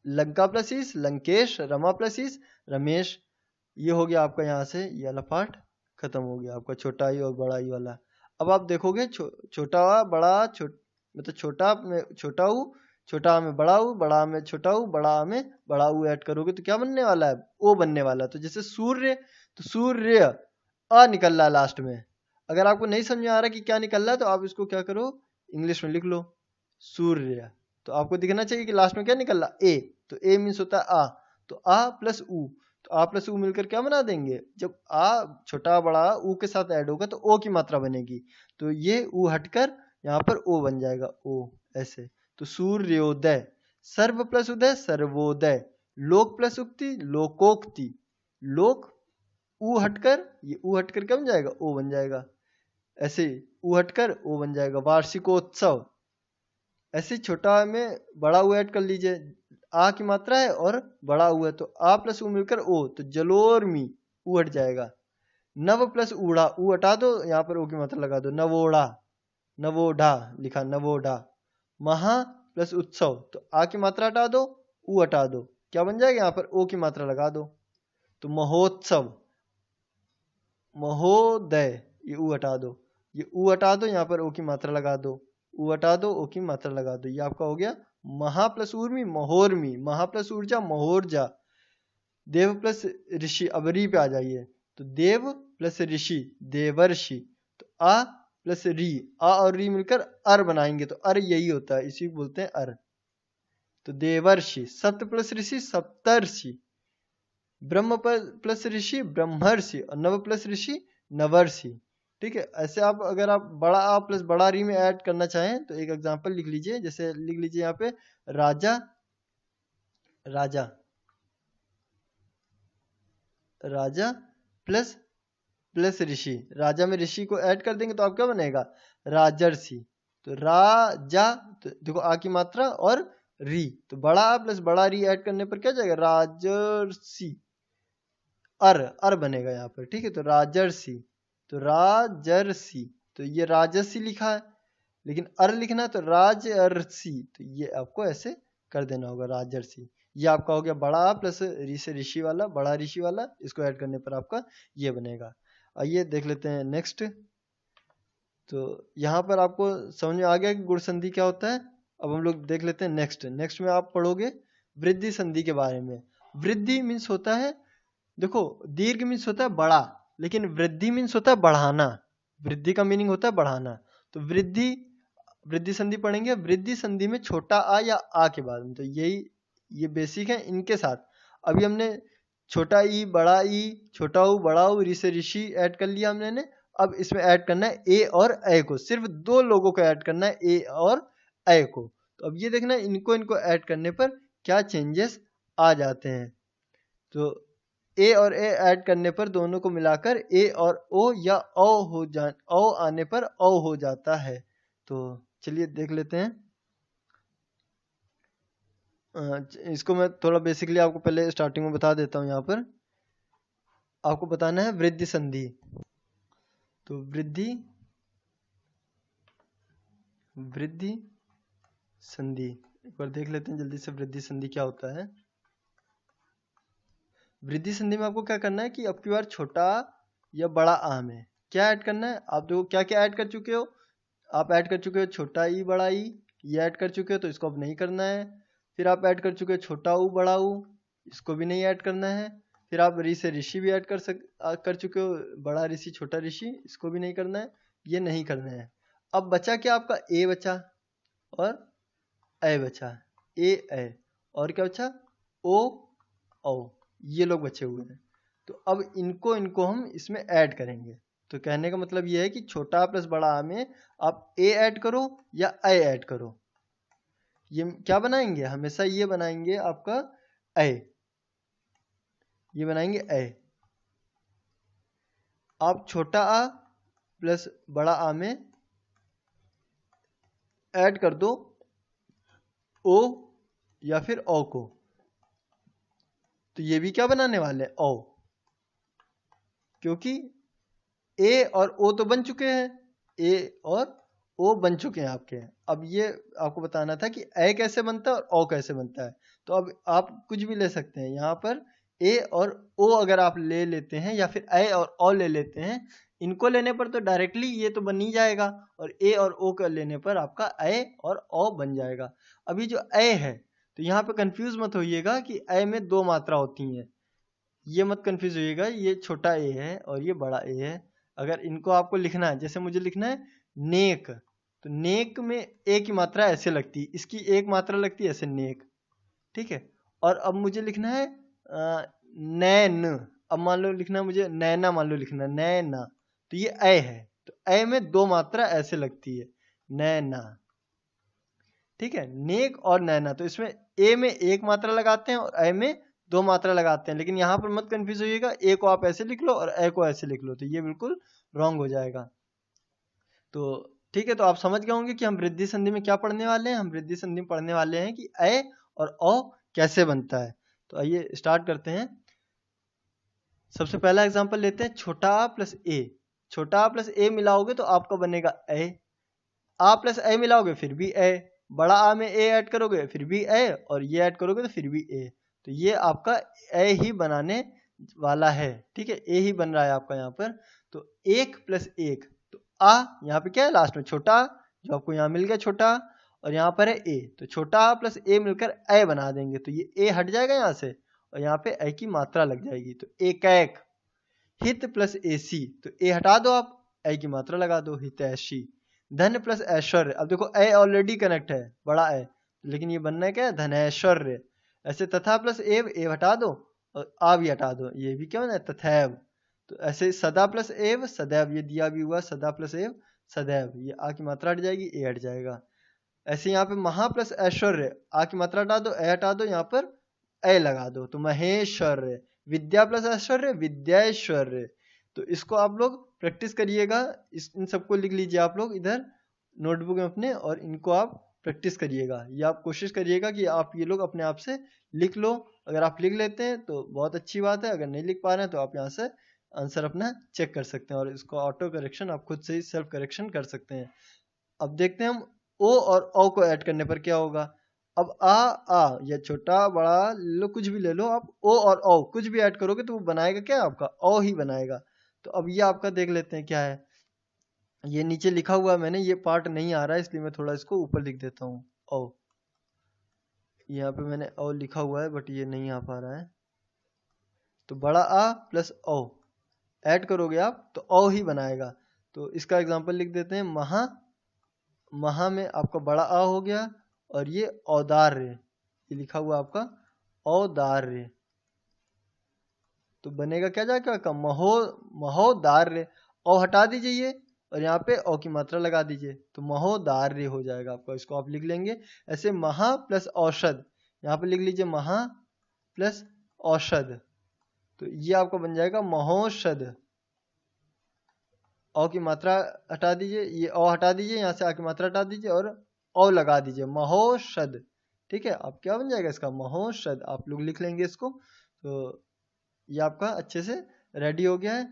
लंका प्लस ईस लंकेश, रमा प्लस ईस रमेश। ये हो गया आपका यहाँ से ये वाला पार्ट खत्म हो गया आपका, छोटा ई और बड़ा ई वाला। अब आप देखोगे छोटा आ बड़ा मतलब छोटा में छोटा ऊ, छोटा आ में बड़ा ऊ, बड़ा आ में छोटा ऊ, बड़ा आ में बड़ा ऊ ऐड करोगे तो क्या बनने वाला है, ओ बनने वाला है। तो जैसे सूर्य, तो सूर्य अ निकल रहा है लास्ट में। अगर आपको नहीं समझ में आ रहा कि क्या निकल रहा है, तो आप इसको क्या करो, इंग्लिश में लिख लो सूर्य। तो आपको दिखना चाहिए कि लास्ट में क्या निकल रहा, ए। तो ए मीन्स होता है आ, तो आ प्लस ऊ, तो आ प्लस ऊ मिलकर क्या बना देंगे, जब आ छोटा बड़ा ऊ के साथ ऐड होगा तो ओ की मात्रा बनेगी, तो ये ऊ हटकर यहाँ पर ओ बन जाएगा, ओ ऐसे। तो सूर्योदय, सर्व प्लस उदय सर्वोदय, लोक प्लस उक्ति लोकोक्ति, लोक ऊ हटकर, ये ऊ हटकर क्या बन जाएगा, ओ बन जाएगा, ऐसे ऊ हटकर ओ बन जाएगा, वार्षिकोत्सव। ऐसे छोटा में बड़ा ऊ ऐड कर लीजिए, आ की मात्रा है और बड़ा ऊ है, तो आ प्लस ऊ मिलकर ओ, तो जलोर्मी, ऊ हट जाएगा। नव प्लस ऊड़ा, ऊ हटा दो, यहाँ पर ओ की मात्रा लगा दो, नवोड़ा, नवोढ़ा लिखा, नवोढ़ा। महा प्लस उत्सव, तो आ की मात्रा हटा दो, ऊ हटा दो, क्या बन जाएगा, यहाँ पर ओ की मात्रा लगा दो, तो महोत्सव। महोदय, ये ऊ हटा दो, ये ऊ हटा दो, यहाँ पर ओ की मात्रा लगा दो, ऊ हटा दो, ओ की मात्रा लगा दो, ये आपका हो गया महा प्लस ऊर्मी महोर्मी, महा प्लस ऊर्जा महोर्जा। देव प्लस ऋषि, अब री पे आ जाइए, तो देव प्लस ऋषि देवर्षि, तो आ प्लस री, आ और री मिलकर अर बनाएंगे, तो अर यही होता है, इसी को बोलते हैं अर, तो देवर्षि। सप्त प्लस ऋषि सप्तर्षि, ब्रह्म प्लस ऋषि ब्रह्मर्षि, और नव प्लस ऋषि नवर्षि। ठीक है, ऐसे आप अगर आप बड़ा आ प्लस बड़ा री में ऐड करना चाहें तो एक एग्जांपल लिख लीजिए, जैसे लिख लीजिए यहाँ पे राजा, राजा, राजा प्लस प्लस ऋषि, राजा में ऋषि को ऐड कर देंगे तो आप क्या बनेगा, राजर्षि। तो राजा, तो देखो आ की मात्रा और री, तो बड़ा आ प्लस बड़ा री ऐड करने पर क्या जाएगा, राजर्षि, अर बनेगा यहाँ पर। ठीक है, तो राजर्षि, तो राजर्षि, तो ये राजर्षि लिखा है, लेकिन अर लिखना है तो राजर्षि, तो ये आपको ऐसे कर देना होगा, राजर्षि। ये आपका हो गया बड़ा आ प्लस ऋषि वाला, बड़ा ऋषि वाला, इसको ऐड करने पर आपका ये बनेगा। आइए देख लेते हैं नेक्स्ट। तो यहाँ पर आपको समझ में आ गया कि गुण संधि क्या होता है। अब हम लोग देख लेते हैं नेक्स्ट में आप पढ़ोगे वृद्धि संधि के बारे में। वृद्धि मीन्स होता है, देखो दीर्घ मीन्स होता है बड़ा, लेकिन वृद्धि मीन्स होता है बढ़ाना। वृद्धि का मीनिंग होता है बढ़ाना। तो वृद्धि संधि पढ़ेंगे। वृद्धि संधि में छोटा आ या आ के बाद में, तो ये बेसिक है। इनके साथ अभी हमने छोटा ई बड़ा ई, छोटा ऊ बड़ा ऊ, ऋ से ऋषि ऐड कर लिया हमने। अब इसमें ऐड करना है ए और ए को, सिर्फ दो लोगों को ऐड करना है, ए और ए को। तो अब ये देखना इनको ऐड करने पर क्या चेंजेस आ जाते हैं। तो ए और ए ऐड करने पर दोनों को मिलाकर ए और ओ या ओ आने पर ओ हो जाता है। तो चलिए देख लेते हैं। इसको मैं थोड़ा बेसिकली आपको पहले स्टार्टिंग में बता देता हूँ। यहाँ पर आपको बताना है वृद्धि संधि। तो वृद्धि संधि एक बार देख लेते हैं जल्दी से, वृद्धि संधि क्या होता है। वृद्धि संधि में आपको क्या करना है कि अब की बार छोटा या बड़ा आ में क्या ऐड करना है। आप देखो क्या क्या ऐड कर चुके हो। आप ऐड कर चुके हो छोटा ई बड़ा ई, ये ऐड कर चुके हो, तो इसको अब नहीं करना है। फिर आप ऐड कर चुके हो छोटा ऊ बड़ा ऊ, इसको भी नहीं ऐड करना है। फिर आप ऋ से ऋषि भी ऐड कर चुके हो, बड़ा ऋषि छोटा ऋषि, इसको भी नहीं करना है, ये नहीं करना है। अब बचा क्या आपका ए बचा और ए बचा, ए और क्या बचा ओ, ये लोग बचे हुए हैं। तो अब इनको हम इसमें ऐड करेंगे। तो कहने का मतलब ये है कि छोटा प्लस बड़ा आ में आप ए ऐड करो या ए ऐड करो, ये क्या बनाएंगे, हमेशा ये बनाएंगे आपका ए, ये बनाएंगे ए। आप छोटा आ प्लस बड़ा आ में ऐड कर दो ओ या फिर ओ को, तो ये भी क्या बनाने वाले हैं ओ, क्योंकि ए और ओ तो बन चुके हैं, ए और ओ बन चुके हैं आपके। अब ये आपको बताना था कि ए कैसे बनता है और ओ कैसे बनता है। तो अब आप कुछ भी ले सकते हैं यहाँ पर, ए और ओ अगर आप ले लेते हैं या फिर ए और ओ ले लेते हैं, इनको लेने पर तो डायरेक्टली ये तो बन ही जाएगा, और ए और ओ का लेने पर आपका ए और ओ बन जाएगा। अभी जो ए है, तो यहाँ पे कंफ्यूज मत होइएगा कि ए में दो मात्रा होती हैं, ये मत कंफ्यूज होइएगा। ये छोटा ए है और ये बड़ा ए है। अगर इनको आपको लिखना है, जैसे मुझे लिखना है नेक, तो नेक में ए की मात्रा ऐसे लगती है, इसकी एक मात्रा लगती है ऐसे नेक, ठीक है। और अब मुझे लिखना है नैन, अब मान लो लिखना है मुझे नैना, मान लो लिखना है नैना, तो ये ए है, तो ए में दो मात्रा ऐसे लगती है नैना, ठीक है। नेक और नैना, तो इसमें ए में एक मात्रा लगाते हैं और ए में दो मात्रा लगाते हैं। लेकिन यहाँ पर मत कंफ्यूज होइएगा, ए को आप ऐसे लिख लो और ए को ऐसे लिख लो, तो ये बिल्कुल रॉन्ग हो जाएगा। तो ठीक है, तो आप समझ गए होंगे कि हम वृद्धि संधि में क्या पढ़ने वाले हैं। हम वृद्धि संधि में पढ़ने वाले हैं कि ए और ओ कैसे बनता है। तो आइए स्टार्ट करते हैं। सबसे पहला एग्जांपल लेते हैं, छोटा आ प्लस ए। छोटा आ प्लस ए मिलाओगे तो आपका बनेगा ए, आ प्लस ए मिलाओगे फिर भी ए, बड़ा आ में ए ऐड करोगे फिर भी ए, और ये ऐड करोगे तो फिर भी ए। तो ये आपका ए ही बनाने वाला है, ठीक है, ए ही बन रहा है आपका यहाँ पर। तो एक प्लस एक, तो आ यहाँ पे क्या है लास्ट में छोटा, जो आपको यहाँ मिल गया छोटा, और यहाँ पर है ए, तो छोटा आ प्लस ए मिलकर ए बना देंगे। तो ये ए हट जाएगा यहाँ से और यहाँ पे ए की मात्रा लग जाएगी, तो एक एक। हित प्लस एसी, तो ए हटा दो आप, ए की मात्रा लगा दो हितैषी। धन प्लस ऐश्वर्य, अब देखो ए ऑलरेडी कनेक्ट है बड़ा ए, लेकिन ये बनना है क्या है धनैश्वर्य। ऐसे तथा प्लस एव, ए हटा दो और आ भी हटा दो, ये भी क्या बना है तथैव। तो ऐसे सदा प्लस एव सदैव, ये दिया भी हुआ सदा प्लस एव सदैव, ये आ की मात्रा हट जाएगी, ए हट जाएगा। ऐसे यहाँ पे महा प्लस ऐश्वर्य, आ की मात्रा हटा दो, ए हटा दो, यहाँ पर ए लगा दो, तो महेश्वर्य। विद्या प्लस ऐश्वर्य विद्याश्वर्य। तो इसको आप लोग प्रैक्टिस करिएगा, इन सबको लिख लीजिए आप लोग इधर नोटबुक में अपने, और इनको आप प्रैक्टिस करिएगा। ये आप कोशिश करिएगा कि आप ये लोग अपने आप से लिख लो। अगर आप लिख लेते हैं तो बहुत अच्छी बात है, अगर नहीं लिख पा रहे हैं तो आप यहाँ से आंसर अपना चेक कर सकते हैं, और इसको ऑटो करेक्शन आप खुद से ही सेल्फ करेक्शन कर सकते हैं। अब देखते हैं हम ओ और ओ को ऐड करने पर क्या होगा। अब आ या छोटा बड़ा लो, कुछ भी ले लो आप, ओ और ओ कुछ भी ऐड करोगे तो वो बनाएगा क्या आपका ओ ही बनाएगा। तो अब ये आपका देख लेते हैं क्या है। ये नीचे लिखा हुआ है मैंने, ये पार्ट नहीं आ रहा है इसलिए मैं थोड़ा इसको ऊपर लिख देता हूँ। औ। यहाँ पे मैंने औ लिखा हुआ है बट ये नहीं आ पा रहा है। तो बड़ा आ प्लस औ ऐड करोगे आप तो औ ही बनाएगा। तो इसका एग्जांपल लिख देते हैं, महा। महा में आपका बड़ा आ हो गया और ये औदार्य, ये लिखा हुआ आपका औदार्य। तो बनेगा क्या जाएगा का महो, महोदार्य। औ हटा दीजिए ये और यहाँ पे औ की मात्रा लगा दीजिए तो महोदार्य हो जाएगा आपका। इसको आप लिख लेंगे ऐसे, महा प्लस औषध। यहाँ पे लिख लीजिए महा प्लस औषध, तो ये आपका बन जाएगा महोषध। औ की मात्रा हटा दीजिए, ये औ हटा दीजिए, यहाँ से आ की मात्रा हटा दीजिए और औ लगा दीजिए, महोषध। ठीक है, अब क्या बन जाएगा इसका, महोषध। आप लोग लिख लेंगे इसको। तो ये आपका अच्छे से रेडी हो गया है।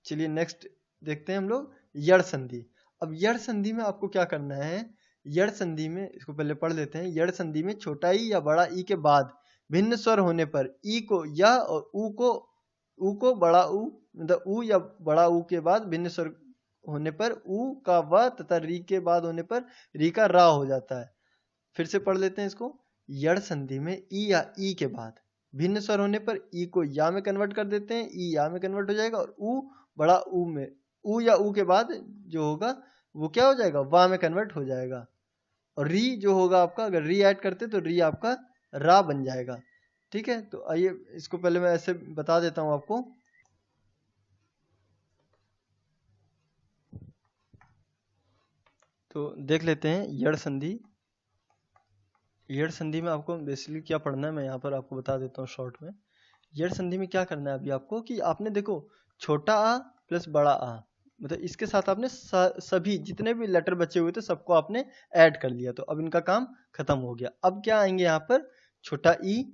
चलिए नेक्स्ट देखते हैं हम लोग यड़ संधि। अब यड़ संधि में आपको क्या करना है, यड़ संधि में इसको पहले पढ़ लेते हैं। यड़ संधि में छोटा ई या बड़ा ई के बाद भिन्न स्वर होने पर ई को या और ऊ को बड़ा ऊ, मतलब ऊ या बड़ा ऊ के बाद भिन्न स्वर होने पर ऊ का व तथा री के बाद होने पर री का रा हो जाता है। फिर से पढ़ लेते हैं इसको। यड़ संधि में ई या ई के बाद भिन्न स्वर होने पर ई को या में कन्वर्ट कर देते हैं, ई या में कन्वर्ट हो जाएगा और ऊ बड़ा ऊ में, ऊ या ऊ के बाद जो होगा वो क्या हो जाएगा, वा में कन्वर्ट हो जाएगा। और री जो होगा आपका, अगर री ऐड करते तो री आपका रा बन जाएगा। ठीक है, तो आइए इसको पहले मैं ऐसे बता देता हूं आपको। तो देख लेते हैं यड़ संधि। यड़ संधि में आपको बेसिकली क्या पढ़ना है मैं यहाँ पर आपको बता देता हूँ शॉर्ट में। यड़ संधि में क्या करना है अभी आपको कि आपने देखो छोटा आ प्लस बड़ा आ, मतलब इसके साथ आपने सभी जितने भी लेटर बचे हुए थे सबको आपने ऐड कर लिया। तो अब इनका काम खत्म हो गया। अब क्या आएंगे यहाँ पर, छोटा ई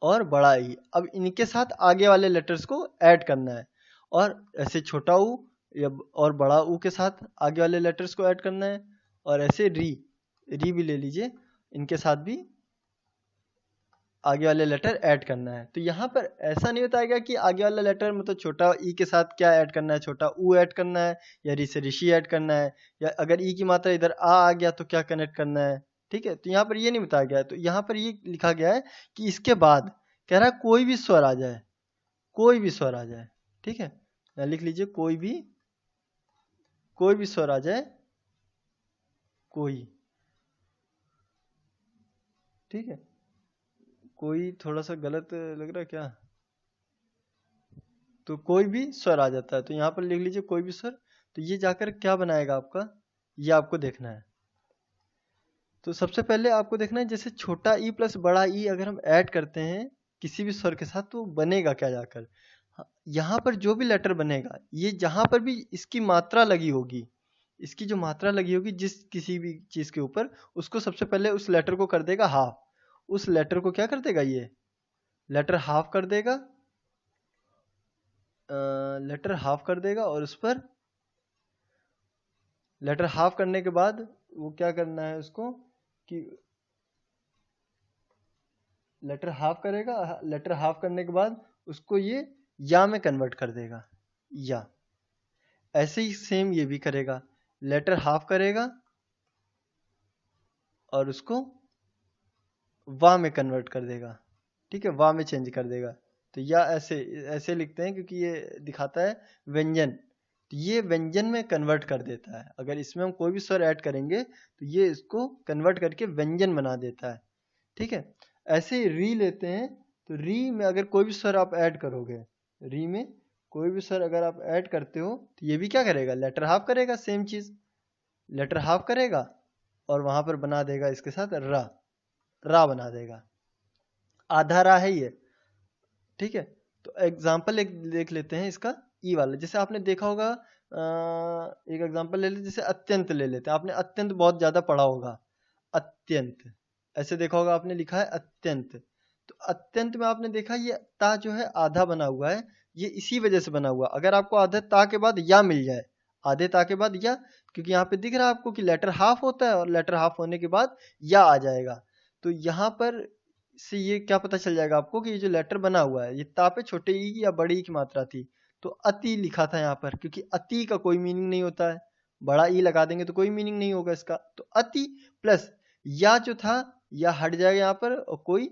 और बड़ा ई। अब इनके साथ आगे वाले लेटर्स को ऐड करना है और ऐसे छोटा ऊ या और बड़ा ऊ के साथ आगे वाले लेटर्स को ऐड करना है। और ऐसे री भी ले लीजिए, इनके साथ भी आगे वाले लेटर ऐड करना है। तो यहाँ पर ऐसा नहीं बताएगा कि आगे वाला लेटर मतलब छोटा ई के साथ क्या ऐड करना है, छोटा ऊ ऐड करना है या री से ऋषि ऐड करना है, या अगर ई की मात्रा इधर आ गया तो क्या कनेक्ट करना है। ठीक है, तो यहाँ पर ये नहीं बताया गया है। तो यहाँ पर ये लिखा गया है कि इसके बाद कह रहा है कोई भी स्वर आ जाए, कोई भी स्वर आ जाए। ठीक है, लिख लीजिए कोई भी स्वर आ जाए, कोई। ठीक है, कोई थोड़ा सा गलत लग रहा है क्या, तो कोई भी स्वर आ जाता है। तो यहाँ पर लिख लीजिए कोई भी स्वर। तो ये जाकर क्या बनाएगा आपका, ये आपको देखना है। तो सबसे पहले आपको देखना है जैसे छोटा ई प्लस बड़ा ई अगर हम ऐड करते हैं किसी भी स्वर के साथ तो बनेगा क्या जाकर। यहाँ पर जो भी लेटर बनेगा, ये जहाँ पर भी इसकी मात्रा लगी होगी, इसकी जो मात्रा लगी होगी जिस किसी भी चीज के ऊपर, उसको सबसे पहले उस लेटर को कर देगा हाफ। उस लेटर को क्या कर देगा, ये लेटर हाफ कर देगा, लेटर हाफ कर देगा। और उस पर लेटर हाफ करने के बाद वो क्या करना है उसको कि लेटर हाफ करेगा, लेटर हाफ करने के बाद उसको ये या में कन्वर्ट कर देगा, या। ऐसे ही सेम ये भी करेगा, लेटर हाफ करेगा और उसको वा में कन्वर्ट कर देगा। ठीक है, वा में चेंज कर देगा। तो या ऐसे ऐसे लिखते हैं क्योंकि ये दिखाता है व्यंजन, तो ये व्यंजन में कन्वर्ट कर देता है। अगर इसमें हम कोई भी स्वर ऐड करेंगे तो ये इसको कन्वर्ट करके व्यंजन बना देता है। ठीक है, ऐसे ही री लेते हैं। तो री में अगर कोई भी स्वर आप ऐड करोगे, री में कोई भी स्वर अगर आप ऐड करते हो तो ये भी क्या करेगा, लेटर हाफ करेगा, सेम चीज लेटर हाफ करेगा और वहां पर बना देगा इसके साथ रा बना देगा, आधा रा है ये। ठीक है, तो एग्जाम्पल एक देख लेते हैं इसका ई वाला। जैसे आपने देखा होगा, एक एग्जाम्पल ले लेते, जैसे अत्यंत ले लेते हैं। आपने अत्यंत बहुत ज्यादा पढ़ा होगा, अत्यंत ऐसे देखा होगा आपने, लिखा है अत्यंत। तो अत्यंत में आपने देखा ये ता जो है आधा बना हुआ है, ये इसी वजह से बना हुआ। अगर आपको आधे ता के बाद या मिल जाए, आधे ता के बाद या, क्योंकि यहाँ पे दिख रहा है आपको कि लेटर हाफ होता है और लेटर हाफ होने के बाद या आ जाएगा। तो यहाँ पर से ये क्या पता चल जाएगा आपको कि ये जो लेटर बना हुआ है ये ता पे छोटे ई की या बड़े ई की मात्रा थी। तो अति लिखा था यहाँ पर, क्योंकि अति का कोई मीनिंग नहीं होता है, बड़ा ई लगा देंगे तो कोई मीनिंग नहीं होगा इसका। तो अति प्लस या जो था या हट जाएगा यहाँ पर, और कोई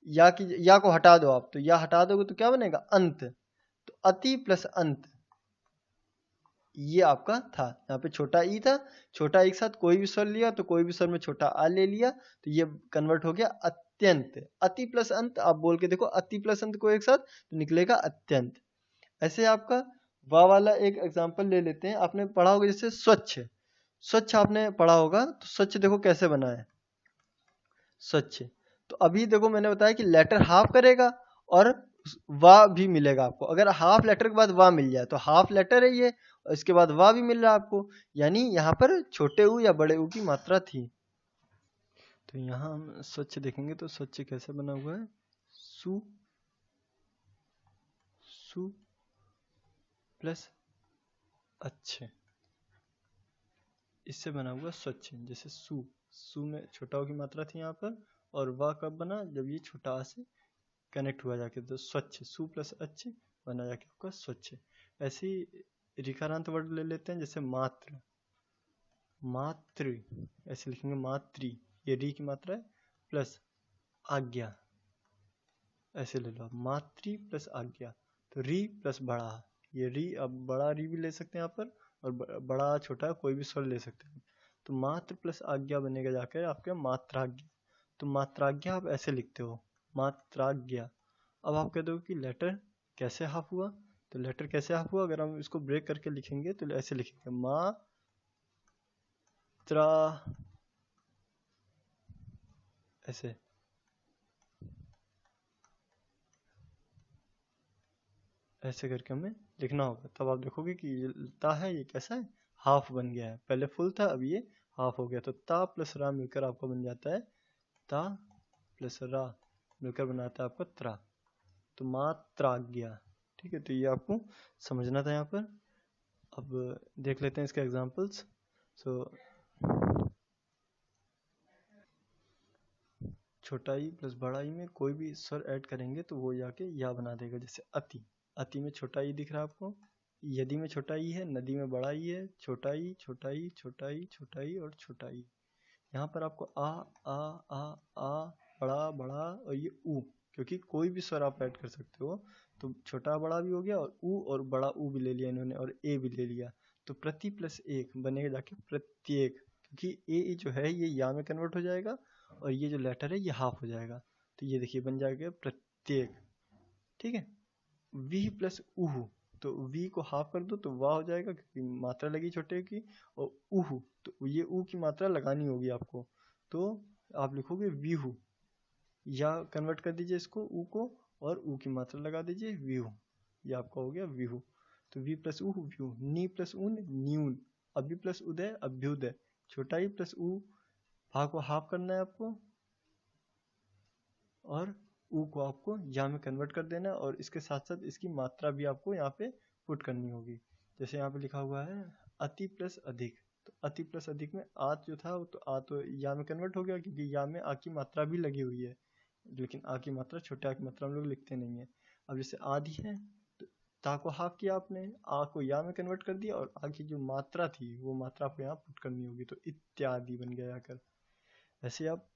या को हटा दो आप, तो या हटा दोगे तो क्या बनेगा, अंत। तो अति प्लस अंत, ये आपका था। यहाँ पे छोटा ई था, छोटा ई के साथ कोई भी स्वर लिया तो कोई भी स्वर में छोटा आ ले लिया, तो ये कन्वर्ट हो गया अत्यंत। अति प्लस अंत आप बोल के देखो, अति प्लस अंत को एक साथ तो निकलेगा अत्यंत। ऐसे आपका वाह वाला एक एग्जांपल ले लेते हैं। आपने पढ़ा होगा जैसे स्वच्छ, स्वच्छ आपने पढ़ा होगा, तो स्वच्छ देखो कैसे बना है स्वच्छ। तो अभी देखो मैंने बताया कि लेटर हाफ करेगा और वाह भी मिलेगा आपको। अगर हाफ लेटर के बाद वाह मिल जाए तो हाफ लेटर है ये, और इसके बाद वाह भी मिल रहा है आपको, यानी यहाँ पर छोटे ऊ या बड़े ऊ की मात्रा थी। तो यहाँ हम स्वच्छ देखेंगे तो स्वच्छ कैसे बना हुआ है, सु सु प्लस अच्छे, इससे बना हुआ स्वच्छ। जैसे सु में छोटा ऊ की मात्रा थी यहाँ पर, और वाह कब बना, जब ये छोटा आ से कनेक्ट हुआ जाके, तो स्वच्छ, सु प्लस अच्छे बना जाके आपका स्वच्छ। ऐसे ही रिकारांत वर्ड ले लेते हैं, जैसे मात्र, मातृ ऐसे लिखेंगे मातृ, ये री की मात्रा है, प्लस आज्ञा, ऐसे ले लो आप, मातृ प्लस आज्ञा। तो री प्लस बड़ा, ये री, अब बड़ा री भी ले सकते हैं यहाँ पर, और बड़ा छोटा कोई भी स्वर ले सकते हैं। तो मात्र प्लस आज्ञा बनेगा जाकर आपके मात्राज्ञा। तो मात्राज्ञा आप ऐसे लिखते हो, मात्राज्ञा। अब आप कह दो कि लेटर कैसे हाफ हुआ, तो लेटर कैसे हाफ हुआ, अगर हम इसको ब्रेक करके लिखेंगे तो ऐसे लिखेंगे, मा त्रा, ऐसे ऐसे करके हमें लिखना होगा। तब आप देखोगे कि ये ता है, ये कैसा है, हाफ बन गया है। पहले फुल था, अब ये हाफ हो गया। तो ता प्लस रा मिलकर आपका बन जाता है ता, प्लस रा मिलकर बनाता है आपका त्रा। तो मात्राज्ञा, ठीक है। तो ये आपको समझना था यहाँ पर। अब देख लेते हैं इसके एग्जांपल्स। सो छोटा ई प्लस बड़ा ई में कोई भी स्वर ऐड करेंगे तो वो जाके या बना देगा। जैसे अति, अति में छोटा ई दिख रहा है आपको, यदि में छोटा ई है, नदी में बड़ा ई है, छोटा ई छोटा ई छोटा ई छोटा ई और छोटा ई। यहाँ पर आपको आ आ आ बड़ा बड़ा और ये ऊ, क्योंकि कोई भी स्वर आप ऐड कर सकते हो, तो छोटा बड़ा भी हो गया, और ऊ और बड़ा ऊ भी ले लिया इन्होंने, और ए भी ले लिया। तो प्रति प्लस एक बनेगा जाके प्रत्येक, क्योंकि ए जो है ये या में कन्वर्ट हो जाएगा, और ये जो लेटर है ये हाफ हो जाएगा। तो ये देखिए बन जाएगा प्रत्येक, ठीक है। वी प्लस उहु, तो वी को हाफ कर दो तो वाह हो जाएगा, क्योंकि मात्रा लगी छोटे की, और उहु तो ये ऊ की मात्रा लगानी होगी आपको, तो आप लिखोगे वीहू, या कन्वर्ट कर दीजिए इसको ऊ को, और ऊ की मात्रा लगा दीजिए वीहू, ये आपका हो गया वीहू। तो वी प्लस ऊ व्यू, नी प्लस ऊन न्यून, अभी प्लस उदय अभ्युदय, छोटा ई प्लस ऊ, भा को हाफ करना है आपको, और ऊ को आपको या में कन्वर्ट कर देना है, और इसके साथ साथ इसकी मात्रा भी आपको यहाँ पे पुट करनी होगी। जैसे यहाँ पे लिखा हुआ है अति प्लस अधिक, तो अति प्लस अधिक में आ जो था वो तो आ तो या में कन्वर्ट हो गया, क्योंकि या में आ की मात्रा भी लगी हुई है, लेकिन आ की मात्रा छोटे आ की मात्रा हम लोग लिखते नहीं है। अब जैसे आदि है तो ता को हाफ किया आपने, आ को या में कन्वर्ट कर दिया, और आ की जो मात्रा थी वो मात्रा आपको यहाँ पुट करनी होगी, तो इत्यादि बन गया आकर। ऐसे आप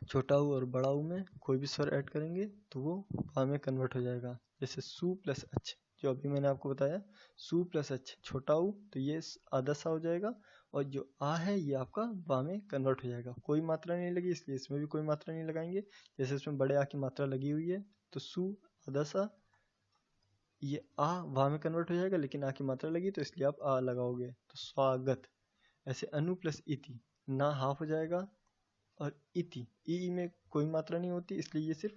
छोटा ऊ और बड़ा ऊ में कोई भी स्वर ऐड करेंगे तो वो बा में कन्वर्ट हो जाएगा। जैसे सु प्लस अच, जो अभी मैंने आपको बताया, सु प्लस अच छोटा ऊ, तो ये आधा सा हो जाएगा, और जो आ है ये आपका बा में कन्वर्ट हो जाएगा। कोई मात्रा नहीं लगी इसलिए इसमें भी कोई मात्रा नहीं लगाएंगे। जैसे इसमें बड़े आ की मात्रा लगी हुई है, तो सु आधा सा, ये आ वा में कन्वर्ट हो जाएगा, लेकिन आ की मात्रा लगी तो इसलिए आप आ लगाओगे, तो स्वागत। ऐसे अनु प्लस इति, ना हाफ हो जाएगा, और इति, ई में कोई मात्रा नहीं होती इसलिए ये सिर्फ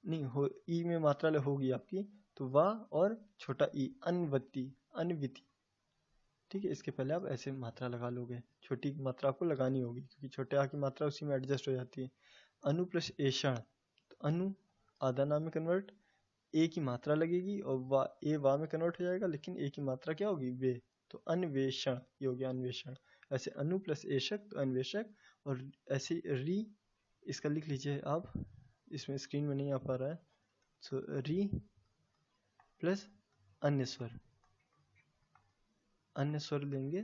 नहीं हो, ई में मात्रा होगी आपकी, तो वा और छोटा ई, अनवति अनविति, ठीक है। इसके पहले आप ऐसे मात्रा लगा लोगे, छोटी मात्रा आपको लगानी होगी, क्योंकि छोटे आ की मात्रा उसी में एडजस्ट हो जाती है। अनु प्लस एषण, तो अनु आधा नाम में कन्वर्ट, ए की मात्रा लगेगी, और वा ए वा में कन्वर्ट हो जाएगा, लेकिन ए की मात्रा क्या होगी वे, तो अन्वेषण, ये हो गया अन्वेषण। ऐसे अनु प्लस एषक तो अन्वेषक, और ऐसे री, इसका लिख लीजिए आप, इसमें स्क्रीन में नहीं आ पा रहा है, सो री प्लस अन्य स्वर, अन्य स्वर लेंगे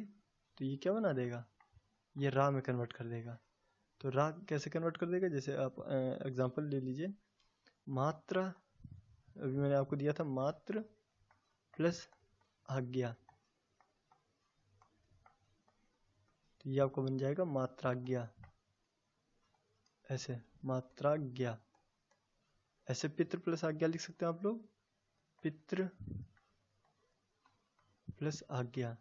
तो ये क्या बना देगा, ये रा में कन्वर्ट कर देगा। तो रा कैसे कन्वर्ट कर देगा, जैसे आप एग्जांपल ले लीजिए, मात्रा, अभी मैंने आपको दिया था मात्र प्लस आज्ञा, तो ये आपको बन जाएगा मात्राज्ञा, ऐसे मात्राज्ञा। ऐसे पितृ प्लस आज्ञा लिख सकते हैं आप लोग, पितृ प्लस आज्ञा,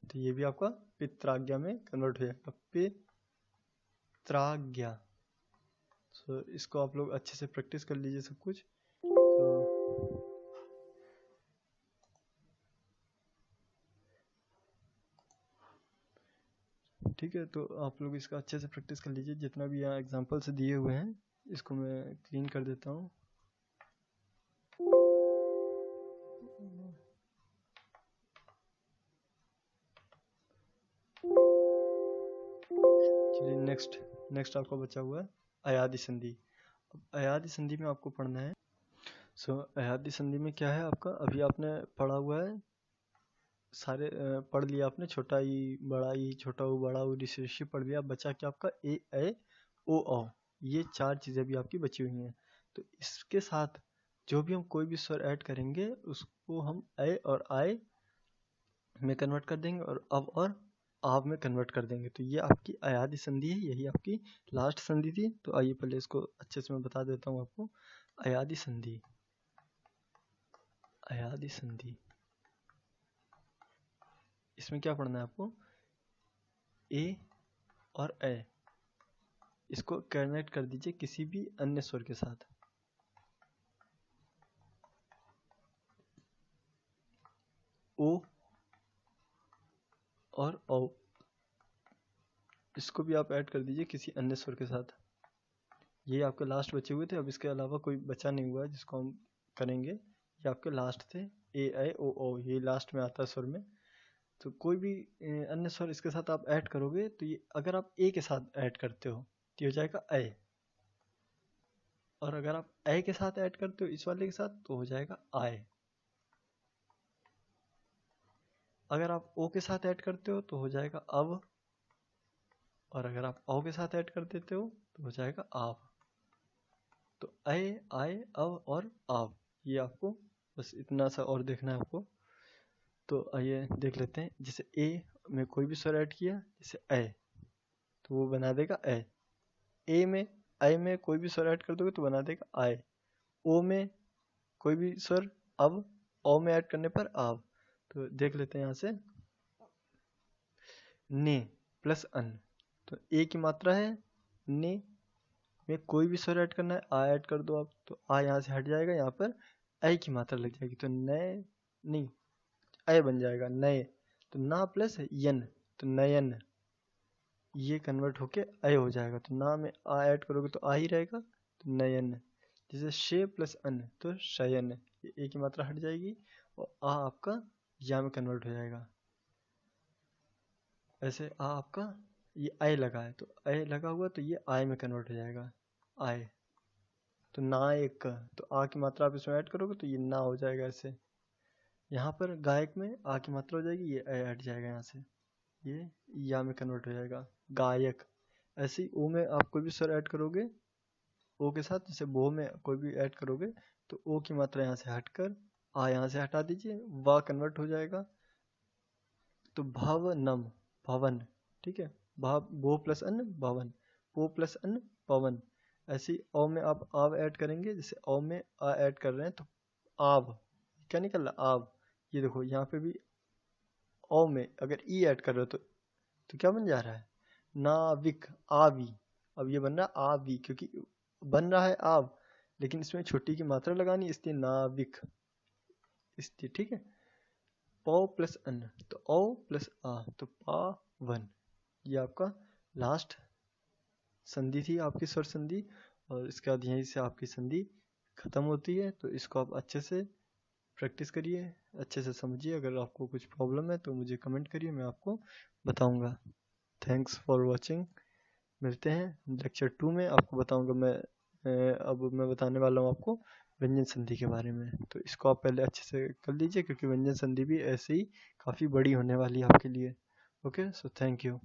तो ये भी आपका पित्राज्ञा में कन्वर्ट हो जाएगा, पित्राज्ञा। तो इसको आप लोग अच्छे से प्रैक्टिस कर लीजिए सब कुछ। तो ठीक है, तो आप लोग इसका अच्छे से प्रैक्टिस कर लीजिए, जितना भी यहाँ एग्जांपल से दिए हुए हैं इसको मैं क्लीन कर देता हूँ। चलिए नेक्स्ट आपका बचा हुआ है अयादि संधि। अब अयादि संधि में आपको पढ़ना है। अयादि संधि में क्या है आपका, अभी आपने पढ़ा हुआ है, सारे पढ़ लिया आपने, छोटा ई बड़ा ई, छोटा ऊ बड़ा ऊ, ऋषि पढ़ लिया। बचा क्या आपका ए ऐ ओ औ, ये 4 चीज़ें भी आपकी बची हुई हैं। तो इसके साथ जो भी हम कोई भी स्वर ऐड करेंगे उसको हम ऐ और आय में कन्वर्ट कर देंगे और अब और आव में कन्वर्ट कर देंगे। तो ये आपकी अयादि संधि है, यही आपकी लास्ट संधि थी। तो आइए पहले इसको अच्छे से मैं बता देता हूँ आपको। अयादि संधि, अयादि संधि, इसमें क्या पढ़ना है आपको, ए और ऐ, इसको कनेक्ट कर दीजिए किसी भी अन्य स्वर के साथ। ओ और औ, इसको भी आप ऐड कर दीजिए किसी अन्य स्वर के साथ। ये आपके लास्ट बचे हुए थे, अब इसके अलावा कोई बचा नहीं हुआ है जिसको हम करेंगे। ये आपके लास्ट थे, ए ऐ ओ औ, ये लास्ट में आता है स्वर में। तो कोई भी अन्य स्वर इसके साथ आप ऐड करोगे तो ये, अगर आप ए के साथ ऐड करते हो तो ये हो जाएगा ऐ, और अगर आप ऐ के साथ ऐड करते हो इस वाले के साथ तो हो जाएगा आय। अगर आप ओ के साथ ऐड करते हो तो हो जाएगा अब, और अगर आप औ के साथ ऐड कर देते हो तो हो जाएगा आप। तो ऐ आय अब और आप, ये आपको बस इतना सा और देखना है आपको। तो आइए देख लेते हैं। जैसे ए में कोई भी स्वर ऐड किया, जैसे ऐ, तो वो बना देगा ऐ। ए में ऐ में कोई भी स्वर ऐड कर दोगे तो बना देगा आय। ओ में कोई भी स्वर अब, औ में ऐड करने पर आव। तो देख लेते हैं यहाँ से, ने प्लस अन, तो ए की मात्रा है, ने में कोई भी स्वर ऐड करना है, आ ऐड कर दो आप, तो आ यहाँ से हट जाएगा, यहाँ पर ऐ की मात्रा लग जाएगी, तो नए नहीं ऐ बन जाएगा नए। तो ना प्लस यन, तो नयन, ये कन्वर्ट होके ऐ हो जाएगा। तो ना में आ ऐड करोगे तो आ ही रहेगा, तो नयन। जैसे शे प्लस अन, तो शयन, ये ए की मात्रा हट जाएगी और आ आपका या में कन्वर्ट हो जाएगा। ऐसे आ आपका ये आय लगा है, तो आय लगा हुआ तो ये आय में कन्वर्ट हो जाएगा, आय। तो ना एक, तो आ की मात्रा आप इसमें ऐड करोगे तो ये ना हो जाएगा। ऐसे यहाँ पर गायक में आ की मात्रा हो जाएगी, ये ऐ हट जाएगा, यहाँ से ये या में कन्वर्ट हो जाएगा, गायक। ऐसे ही ओ में आप कोई भी स्वर ऐड करोगे ओ के साथ, जैसे बो में कोई भी ऐड करोगे तो ओ की मात्रा यहाँ से हटकर आ यहाँ से हटा दीजिए, वा कन्वर्ट हो जाएगा। तो भवनम, भवन, ठीक है, भाव बो प्लस अन भवन, पो प्लस अन पवन। ऐसे ही औ में आप आव ऐड करेंगे, जैसे औ में आ ऐड कर रहे हैं तो आव, क्या निकल रहा आव। ये देखो यहाँ पे भी औ में अगर ई ऐड कर रहे हो तो क्या बन जा रहा है, नाविक, आवी। अब ये बन रहा है आवी, क्योंकि बन रहा है आव लेकिन इसमें छोटी की मात्रा लगानी, इसलिए नाविक, इसलिए ठीक है। पौ प्लस अन, तो औ प्लस आ, तो पावन। ये आपका लास्ट संधि थी, आपकी स्वर संधि, और इसके बाद यहीं से आपकी संधि खत्म होती है। तो इसको आप अच्छे से प्रैक्टिस करिए, अच्छे से समझिए। अगर आपको कुछ प्रॉब्लम है तो मुझे कमेंट करिए, मैं आपको बताऊंगा। Thanks for watching. मिलते हैं लेक्चर 2 में, आपको बताऊंगा मैं। अब मैं बताने वाला हूँ आपको व्यंजन संधि के बारे में। तो इसको आप पहले अच्छे से कर लीजिए, क्योंकि व्यंजन संधि भी ऐसे ही काफ़ी बड़ी होने वाली है आपके लिए। Okay, so thank you.